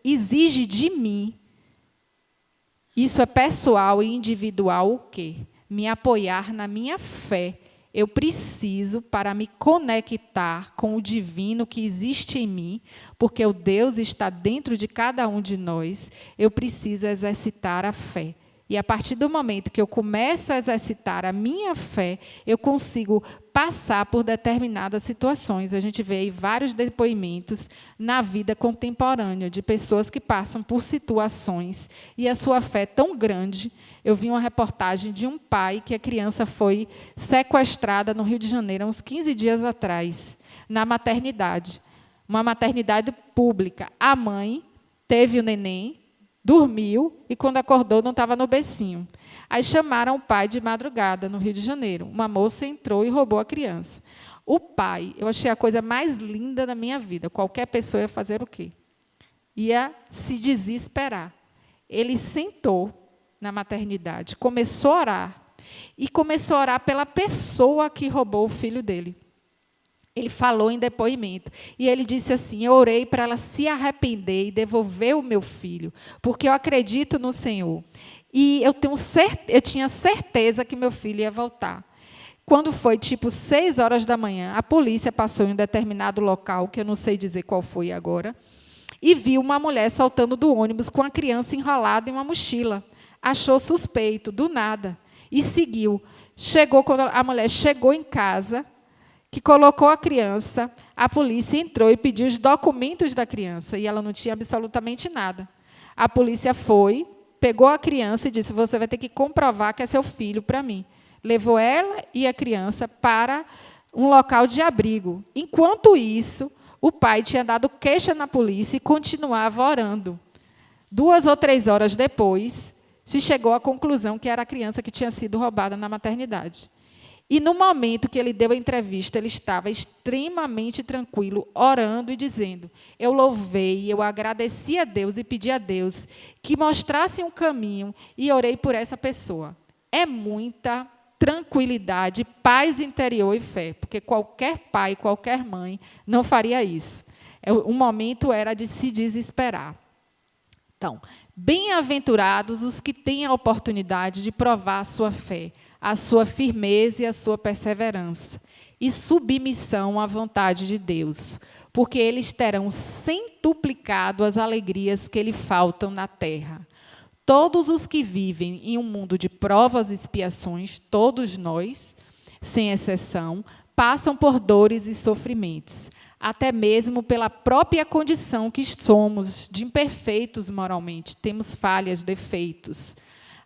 exige de mim Isso é pessoal e individual o quê? Me apoiar na minha fé. Eu preciso, para me conectar com o divino que existe em mim, porque o Deus está dentro de cada um de nós, eu preciso exercitar a fé. E a partir do momento que eu começo a exercitar a minha fé, eu consigo passar por determinadas situações. A gente vê aí vários depoimentos na vida contemporânea de pessoas que passam por situações e a sua fé é tão grande. Eu vi uma reportagem de um pai que a criança foi sequestrada no Rio de Janeiro há uns 15 dias atrás, na maternidade. Uma maternidade pública. A mãe teve o neném, dormiu e, quando acordou, não estava no bercinho. Aí chamaram o pai de madrugada, no Rio de Janeiro. Uma moça entrou e roubou a criança. O pai, eu achei a coisa mais linda da minha vida. Qualquer pessoa ia fazer o quê? Ia se desesperar. Ele sentou na maternidade, começou a orar. E começou a orar pela pessoa que roubou o filho dele. Ele falou em depoimento. E ele disse assim: eu orei para ela se arrepender e devolver o meu filho, porque eu acredito no Senhor. E eu tinha certeza que meu filho ia voltar. Quando foi, 6 horas da manhã, a polícia passou em um determinado local, que eu não sei dizer qual foi agora, e viu uma mulher saltando do ônibus com a criança enrolada em uma mochila. Achou suspeito, do nada, e seguiu. Quando a mulher chegou em casa, que colocou a criança, a polícia entrou e pediu os documentos da criança, e ela não tinha absolutamente nada. A polícia foi, pegou a criança e disse: você vai ter que comprovar que é seu filho para mim. Levou ela e a criança para um local de abrigo. Enquanto isso, o pai tinha dado queixa na polícia e continuava orando. 2 ou 3 horas depois, se chegou à conclusão que era a criança que tinha sido roubada na maternidade. E, no momento que ele deu a entrevista, ele estava extremamente tranquilo, orando e dizendo: eu louvei, eu agradeci a Deus e pedi a Deus que mostrasse um caminho e orei por essa pessoa. É muita tranquilidade, paz interior e fé, porque qualquer pai, qualquer mãe não faria isso. O momento era de se desesperar. Então, bem-aventurados os que têm a oportunidade de provar a sua fé, a sua firmeza e a sua perseverança, e submissão à vontade de Deus, porque eles terão centuplicado as alegrias que lhe faltam na terra. Todos os que vivem em um mundo de provas e expiações, todos nós, sem exceção, passam por dores e sofrimentos, até mesmo pela própria condição que somos, de imperfeitos moralmente, temos falhas, defeitos.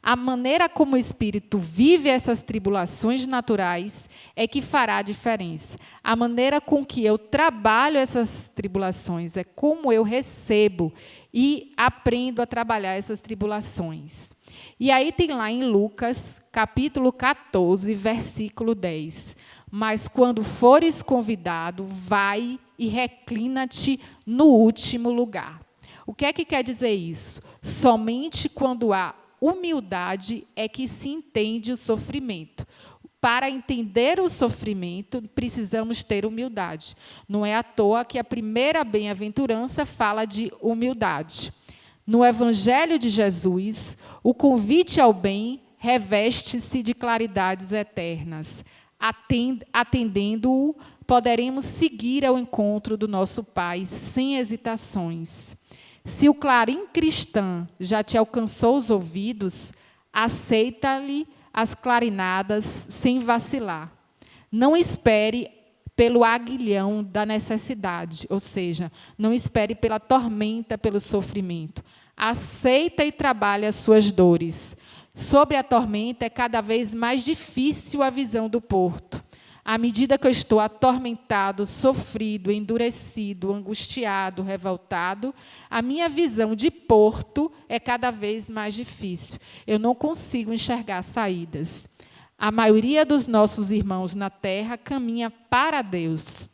A maneira como o Espírito vive essas tribulações naturais é que fará a diferença. A maneira com que eu trabalho essas tribulações é como eu recebo e aprendo a trabalhar essas tribulações. E aí tem lá em Lucas, capítulo 14, versículo 10. Mas quando fores convidado, vai e reclina-te no último lugar. O que é que quer dizer isso? Somente quando há humildade é que se entende o sofrimento. Para entender o sofrimento, precisamos ter humildade. Não é à toa que a primeira bem-aventurança fala de humildade. No Evangelho de Jesus, o convite ao bem reveste-se de claridades eternas. Atendendo-o, poderemos seguir ao encontro do nosso Pai sem hesitações. Se o clarim cristã já te alcançou os ouvidos, aceita-lhe as clarinadas sem vacilar. Não espere pelo aguilhão da necessidade, ou seja, não espere pela tormenta, pelo sofrimento. Aceita e trabalha as suas dores. Sobre a tormenta é cada vez mais difícil a visão do porto. À medida que eu estou atormentado, sofrido, endurecido, angustiado, revoltado, a minha visão de porto é cada vez mais difícil. Eu não consigo enxergar saídas. A maioria dos nossos irmãos na terra caminha para Deus,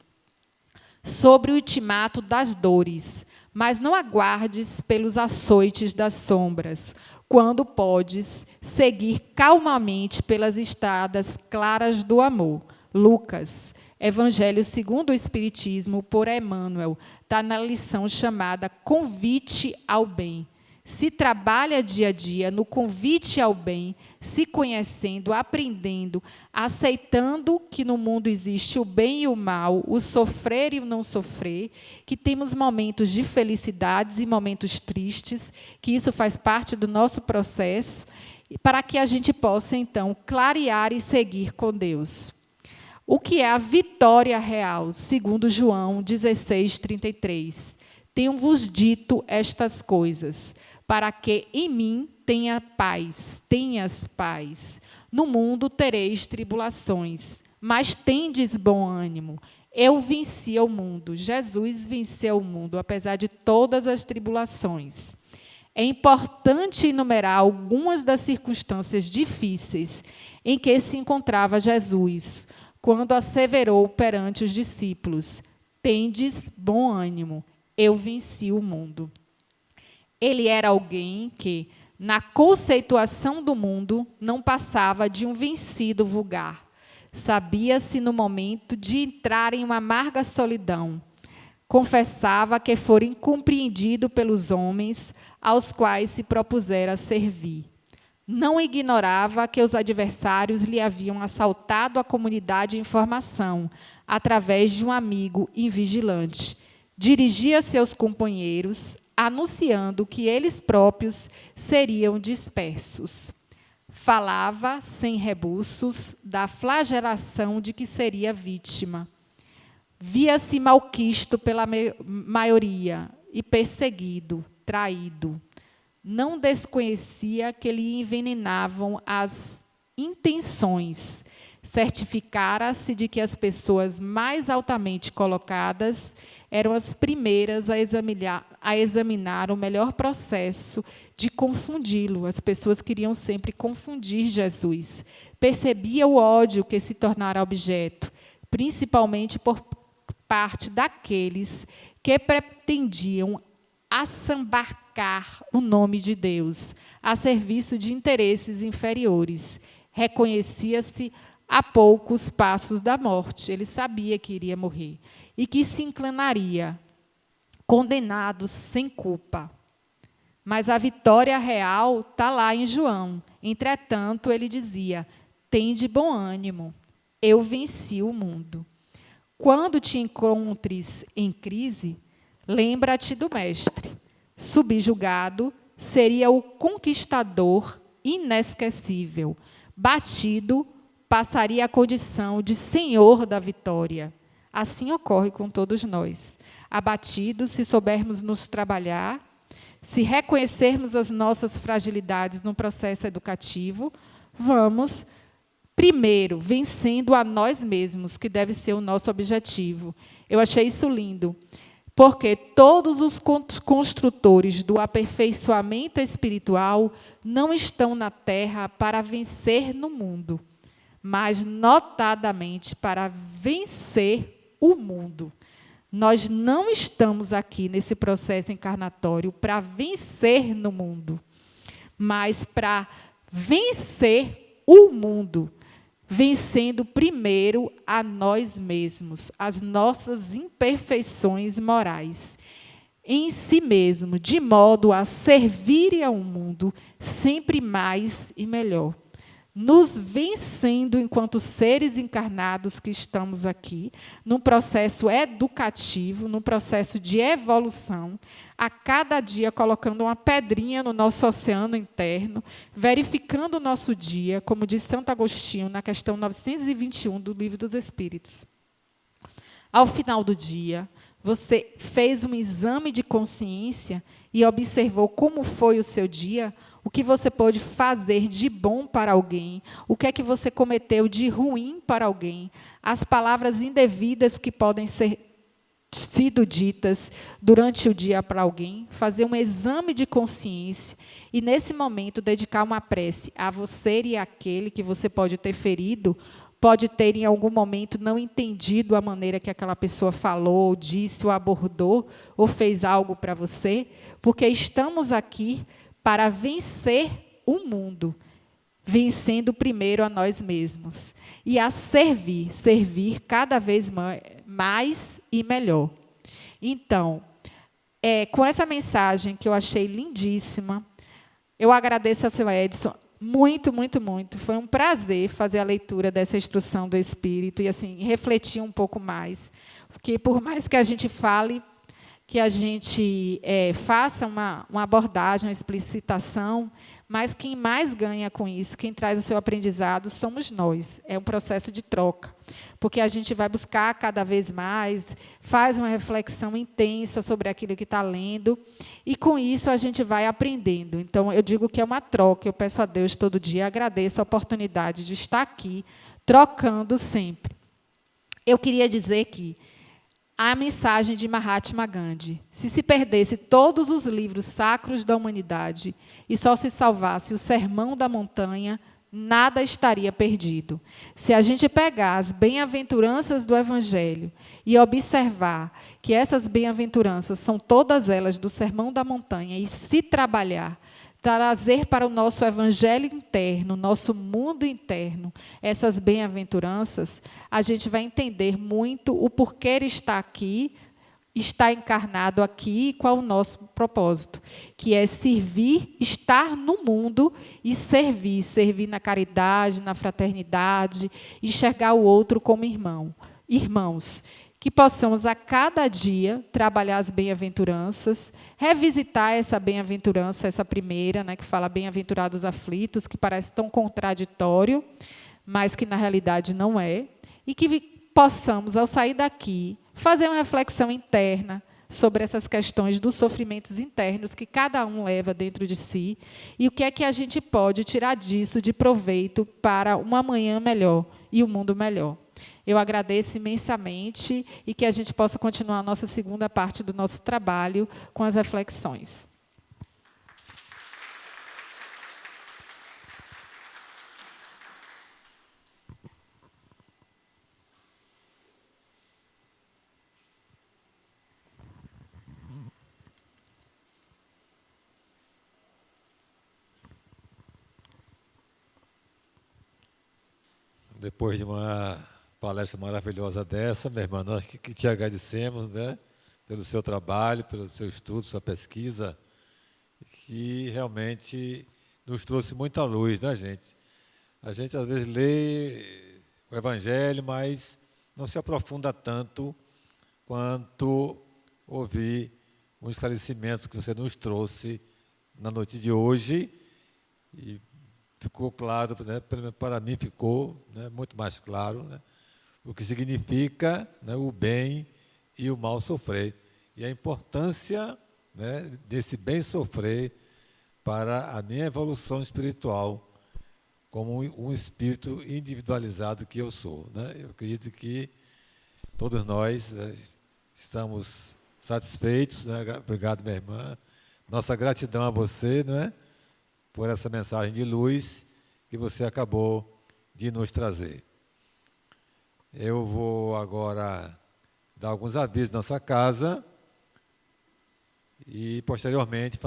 sobre o ultimato das dores, mas não aguardes pelos açoites das sombras, quando podes seguir calmamente pelas estradas claras do amor. Lucas, Evangelho segundo o Espiritismo, por Emmanuel, está na lição chamada Convite ao Bem. se trabalha dia a dia no convite ao bem, se conhecendo, aprendendo, aceitando que no mundo existe o bem e o mal, o sofrer e o não sofrer, que temos momentos de felicidades e momentos tristes, que isso faz parte do nosso processo, para que a gente possa, então, clarear e seguir com Deus. O que é a vitória real, segundo João 16:33? Tenho-vos dito estas coisas, para que em mim tenhas paz. No mundo tereis tribulações, mas tendes bom ânimo. Eu venci o mundo, Jesus venceu o mundo, apesar de todas as tribulações. É importante enumerar algumas das circunstâncias difíceis em que se encontrava Jesus, quando asseverou perante os discípulos: tendes bom ânimo, eu venci o mundo. Ele era alguém que, na conceituação do mundo, não passava de um vencido vulgar. Sabia-se no momento de entrar em uma amarga solidão. Confessava que fora incompreendido pelos homens aos quais se propusera servir. Não ignorava que os adversários lhe haviam assaltado a comunidade de informação através de um amigo invigilante. Dirigia-se aos companheiros, anunciando que eles próprios seriam dispersos. Falava, sem rebuços, da flagelação de que seria vítima. Via-se malquisto pela maioria e perseguido, traído. Não desconhecia que lhe envenenavam as intenções. Certificara-se de que as pessoas mais altamente colocadas eram as primeiras a examinar o melhor processo de confundi-lo. As pessoas queriam sempre confundir Jesus. Percebia o ódio que se tornara objeto, principalmente por parte daqueles que pretendiam assambarcar o nome de Deus a serviço de interesses inferiores. Reconhecia-se a poucos passos da morte. Ele sabia que iria morrer e que se inclinaria, condenado sem culpa. Mas a vitória real está lá em João. Entretanto, ele dizia: tende bom ânimo, eu venci o mundo. Quando te encontres em crise, lembra-te do Mestre. Subjugado, seria o conquistador inesquecível. Batido, passaria a condição de senhor da vitória. Assim ocorre com todos nós. Abatidos, se soubermos nos trabalhar, se reconhecermos as nossas fragilidades no processo educativo, vamos, primeiro, vencendo a nós mesmos, que deve ser o nosso objetivo. Eu achei isso lindo, porque todos os construtores do aperfeiçoamento espiritual não estão na Terra para vencer no mundo, mas, notadamente, para vencer o mundo. Nós não estamos aqui nesse processo encarnatório para vencer no mundo, mas para vencer o mundo, vencendo primeiro a nós mesmos, as nossas imperfeições morais, em si mesmo, de modo a servir ao mundo sempre mais e melhor. Nos vencendo enquanto seres encarnados que estamos aqui, num processo educativo, num processo de evolução, a cada dia colocando uma pedrinha no nosso oceano interno, verificando o nosso dia, como diz Santo Agostinho, na questão 921 do Livro dos Espíritos. Ao final do dia, você fez um exame de consciência e observou como foi o seu dia, o que você pode fazer de bom para alguém, o que é que você cometeu de ruim para alguém, as palavras indevidas que podem ser sido ditas durante o dia para alguém, fazer um exame de consciência e, nesse momento, dedicar uma prece a você e àquele que você pode ter ferido, pode ter, em algum momento, não entendido a maneira que aquela pessoa falou, ou disse, ou abordou, ou fez algo para você, porque estamos aqui para vencer o mundo, vencendo primeiro a nós mesmos, e a servir cada vez mais e melhor. Então, com essa mensagem que eu achei lindíssima. Eu agradeço ao seu Edson muito, muito, muito. Foi um prazer fazer a leitura dessa instrução do Espírito e assim refletir um pouco mais. Porque, por mais que a gente fale, que a gente faça uma abordagem, uma explicitação, mas quem mais ganha com isso, quem traz o seu aprendizado, somos nós. É um processo de troca, porque a gente vai buscar cada vez mais, faz uma reflexão intensa sobre aquilo que está lendo, e com isso a gente vai aprendendo. Então, eu digo que é uma troca. Eu peço a Deus todo dia, agradeço a oportunidade de estar aqui, trocando sempre. Eu queria dizer que a mensagem de Mahatma Gandhi: se perdesse todos os livros sacros da humanidade e só se salvasse o Sermão da Montanha, nada estaria perdido. Se a gente pegar as bem-aventuranças do Evangelho e observar que essas bem-aventuranças são todas elas do Sermão da Montanha, e se trazer para o nosso evangelho interno, nosso mundo interno, essas bem-aventuranças, a gente vai entender muito o porquê está aqui, está encarnado aqui, e qual o nosso propósito, que é servir, estar no mundo e servir na caridade, na fraternidade, enxergar o outro como irmãos. Que possamos, a cada dia, trabalhar as bem-aventuranças, revisitar essa bem-aventurança, essa primeira, que fala bem-aventurados aflitos, que parece tão contraditório, mas que, na realidade, não é, e que possamos, ao sair daqui, fazer uma reflexão interna sobre essas questões dos sofrimentos internos que cada um leva dentro de si, e o que é que a gente pode tirar disso de proveito para um amanhã melhor e um mundo melhor. Eu agradeço imensamente e que a gente possa continuar a nossa segunda parte do nosso trabalho com as reflexões. Depois de uma palestra maravilhosa dessa, minha irmã, nós que te agradecemos, né, pelo seu trabalho, pelo seu estudo, sua pesquisa, que realmente nos trouxe muita luz, né, gente? A gente, às vezes, lê o Evangelho, mas não se aprofunda tanto quanto ouvir um esclarecimento que você nos trouxe na noite de hoje. E ficou claro, né, para mim ficou, né, muito mais claro, né, o que significa, né, o bem e o mal sofrer. E a importância, né, desse bem sofrer para a minha evolução espiritual, como um espírito individualizado que eu sou, né? Eu acredito que todos nós, né, estamos satisfeitos, né? Obrigado, minha irmã. Nossa gratidão a você, né, por essa mensagem de luz que você acabou de nos trazer. Eu vou agora dar alguns avisos na nossa casa e, posteriormente,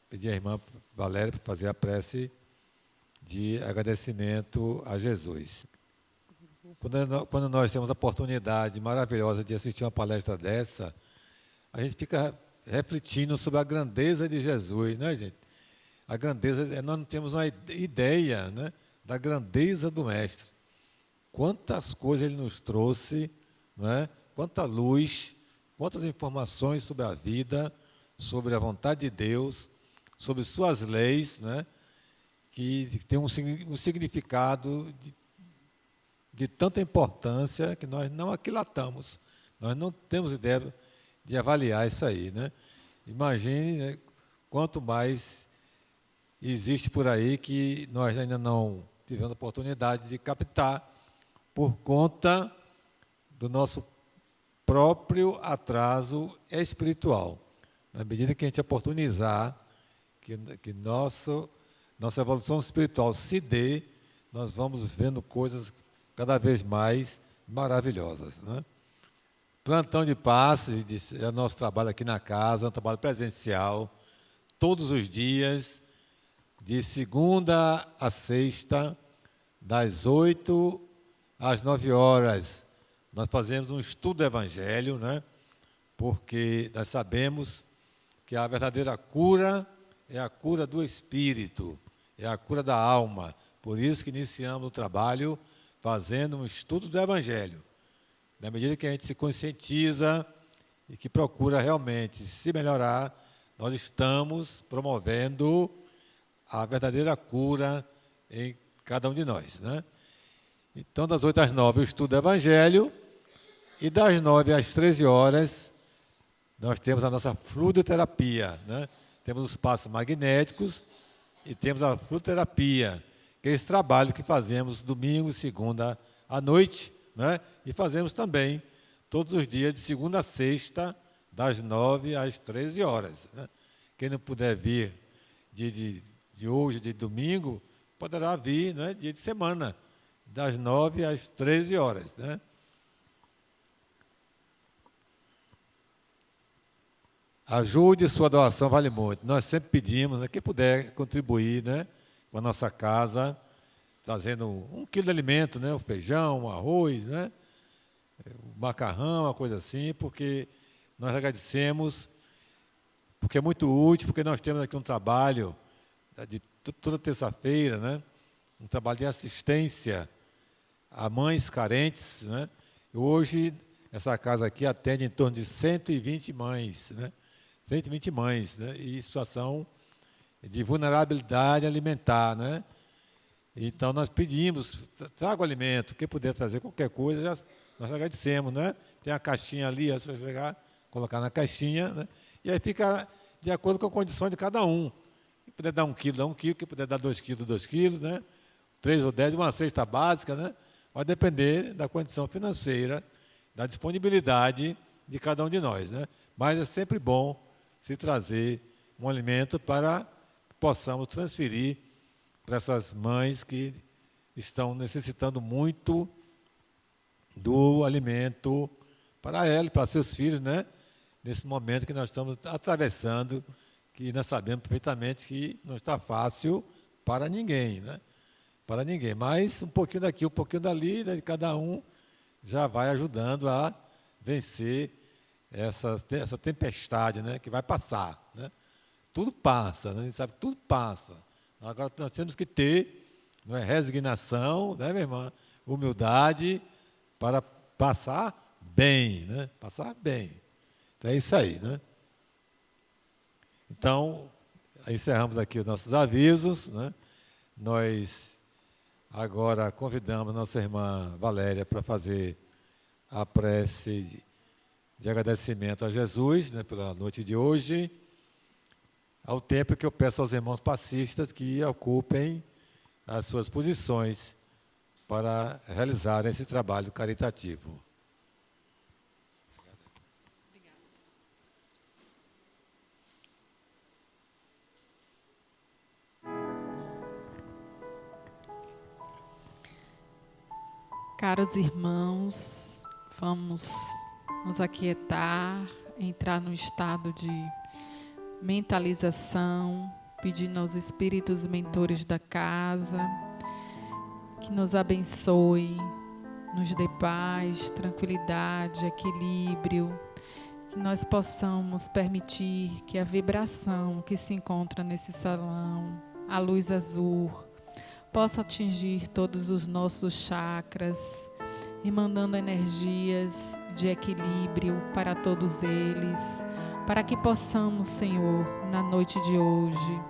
pedir à irmã Valéria para fazer a prece de agradecimento a Jesus. Quando nós temos a oportunidade maravilhosa de assistir uma palestra dessa, a gente fica refletindo sobre a grandeza de Jesus, né, gente? A grandeza, nós não temos uma ideia, né, da grandeza do Mestre. Quantas coisas ele nos trouxe, né? Quanta luz, quantas informações sobre a vida, sobre a vontade de Deus, sobre suas leis, né, que tem um significado de tanta importância que nós não aquilatamos. Nós não temos ideia de avaliar isso aí, né? Imagine, né, quanto mais existe por aí que nós ainda não tivemos a oportunidade de captar por conta do nosso próprio atraso espiritual. Na medida que a gente oportunizar que nossa evolução espiritual se dê, nós vamos vendo coisas cada vez mais maravilhosas, né? Plantão de passes é o nosso trabalho aqui na casa, um trabalho presencial, todos os dias, de segunda a sexta, das 8 às 9 horas. Nós fazemos um estudo do Evangelho, né, porque nós sabemos que a verdadeira cura é a cura do espírito, é a cura da alma. Por isso que iniciamos o trabalho fazendo um estudo do Evangelho. Na medida que a gente se conscientiza e que procura realmente se melhorar, nós estamos promovendo a verdadeira cura em cada um de nós, né? Então, das 8 às 9, o estudo do Evangelho, e das 9 às 13 horas, nós temos a nossa fluidoterapia, né? Temos os passos magnéticos e temos a fluidoterapia, que é esse trabalho que fazemos domingo e segunda à noite, né? E fazemos também todos os dias, de segunda a sexta, das 9 às 13 horas. Né? Quem não puder vir de hoje, de domingo, poderá vir, né, dia de semana, das 9 às 13 horas. Né? Ajude, sua doação vale muito. Nós sempre pedimos, né, quem puder contribuir, né, com a nossa casa, trazendo 1 quilo de alimento, né, o feijão, o arroz, né, o macarrão, uma coisa assim, porque nós agradecemos, porque é muito útil, porque nós temos aqui um trabalho de toda terça-feira, né, um trabalho de assistência a mães carentes, né? Hoje, essa casa aqui atende em torno de 120 mães, né? 120 mães, né? E situação de vulnerabilidade alimentar, né? Então, nós pedimos, traga o alimento, quem puder trazer qualquer coisa, nós agradecemos, né? Tem a caixinha ali, é só chegar, colocar na caixinha, né? E aí fica de acordo com a condição de cada um. Quem puder dar 1 quilo, dá 1 quilo, quem puder dar 2 quilos, 2 quilos, né? 3 ou 10, uma cesta básica, né? Vai depender da condição financeira, da disponibilidade de cada um de nós, né? Mas é sempre bom se trazer um alimento para que possamos transferir para essas mães que estão necessitando muito do alimento para ela e para seus filhos, né? Nesse momento que nós estamos atravessando, que nós sabemos perfeitamente que não está fácil para ninguém, né? Para ninguém, mas um pouquinho daqui, um pouquinho dali, né, cada um já vai ajudando a vencer essa tempestade, né, que vai passar, né? Tudo passa, né? A gente sabe que tudo passa. Agora nós temos que ter, não é, resignação, né, minha irmã? Humildade para passar bem, né? Passar bem. Então é isso aí, né? Então, encerramos aqui os nossos avisos, né? Nós agora convidamos nossa irmã Valéria para fazer a prece de agradecimento a Jesus, né, pela noite de hoje, ao tempo que eu peço aos irmãos passistas que ocupem as suas posições para realizar esse trabalho caritativo. Caros irmãos, vamos nos aquietar, entrar no estado de mentalização, pedindo aos espíritos mentores da casa que nos abençoe, nos dê paz, tranquilidade, equilíbrio, que nós possamos permitir que a vibração que se encontra nesse salão, a luz azul, possa atingir todos os nossos chakras, e mandando energias de equilíbrio para todos eles, para que possamos, Senhor, na noite de hoje,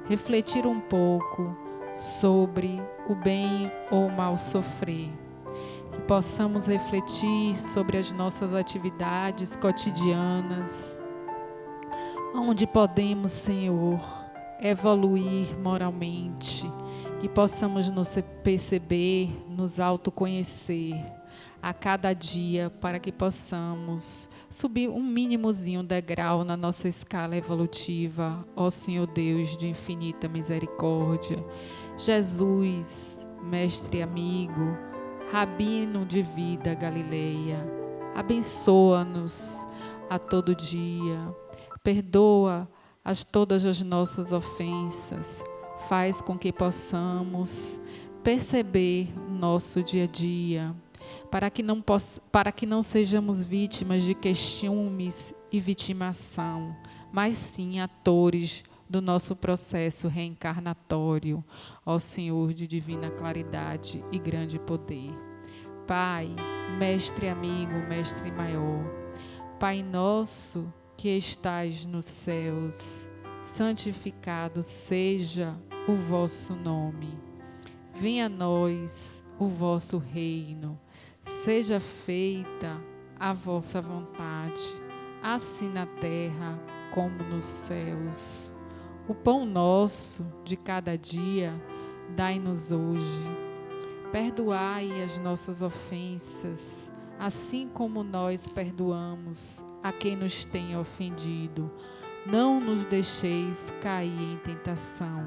refletir um pouco sobre o bem ou o mal sofrer, que possamos refletir sobre as nossas atividades cotidianas, onde podemos, Senhor, evoluir moralmente, que possamos nos perceber, nos autoconhecer a cada dia, para que possamos subir um mínimozinho degrau na nossa escala evolutiva, ó Senhor Deus de infinita misericórdia. Jesus, mestre amigo, Rabino de vida Galileia, abençoa-nos a todo dia, perdoa todas as nossas ofensas, faz com que possamos perceber o nosso dia a dia para que não sejamos vítimas de queixumes e vitimação, mas sim atores do nosso processo reencarnatório, ó Senhor de divina claridade e grande poder. Pai, mestre amigo, mestre maior, Pai nosso que estais nos céus, santificado seja o vosso nome. Venha a nós o vosso reino, seja feita a vossa vontade, assim na terra como nos céus. O pão nosso de cada dia dai-nos hoje. Perdoai as nossas ofensas, assim como nós perdoamos a quem nos tem ofendido. Não nos deixeis cair em tentação.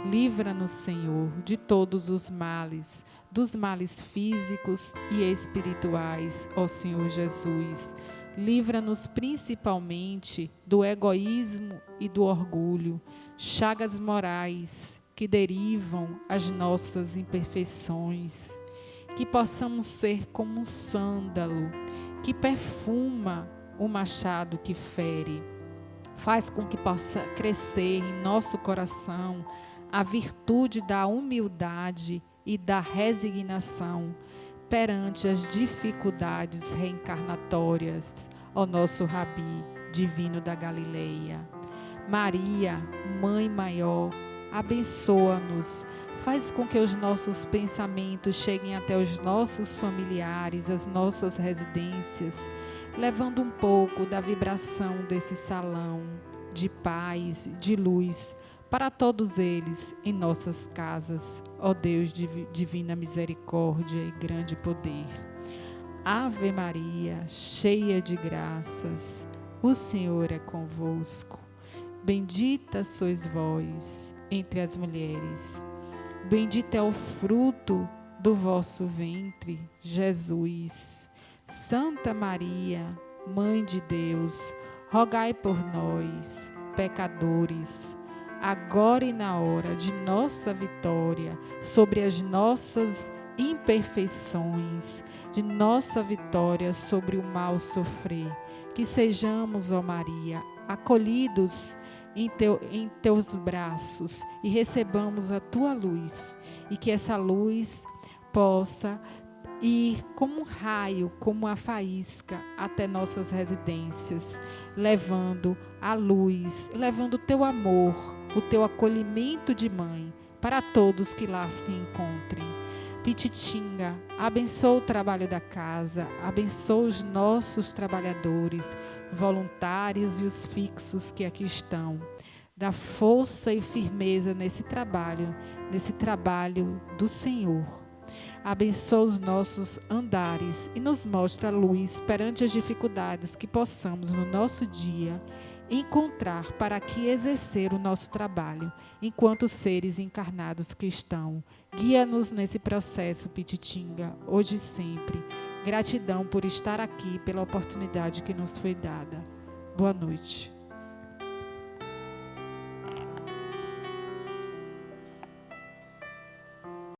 Livra-nos, Senhor, de todos os males, dos males físicos e espirituais, ó Senhor Jesus. Livra-nos principalmente do egoísmo e do orgulho, chagas morais que derivam as nossas imperfeições. Que possamos ser como um sândalo que perfuma o machado que fere. Faz com que possa crescer em nosso coração a virtude da humildade e da resignação perante as dificuldades reencarnatórias, ó nosso Rabi divino da Galileia. Maria, Mãe Maior, abençoa-nos, faz com que os nossos pensamentos cheguem até os nossos familiares, as nossas residências, levando um pouco da vibração desse salão de paz, de luz, para todos eles em nossas casas, ó Deus de divina misericórdia e grande poder. Ave Maria, cheia de graças, o Senhor é convosco. Bendita sois vós entre as mulheres, bendito é o fruto do vosso ventre, Jesus. Santa Maria, Mãe de Deus, rogai por nós, pecadores, agora e na hora de nossa vitória sobre as nossas imperfeições, de nossa vitória sobre o mal sofrer. Que sejamos, ó Maria, acolhidos em teus braços e recebamos a tua luz, e que essa luz possa ir como um raio, como uma faísca até nossas residências, levando a luz, levando o teu amor, o teu acolhimento de mãe para todos que lá se encontrem. Pititinga, abençoa o trabalho da casa, abençoa os nossos trabalhadores, voluntários e os fixos que aqui estão. Dá força e firmeza nesse trabalho do Senhor. Abençoa os nossos andares e nos mostra a luz perante as dificuldades que possamos no nosso dia encontrar para aqui exercer o nosso trabalho, enquanto seres encarnados que estão. Guia-nos nesse processo, Pititinga, hoje e sempre. Gratidão por estar aqui, pela oportunidade que nos foi dada. Boa noite.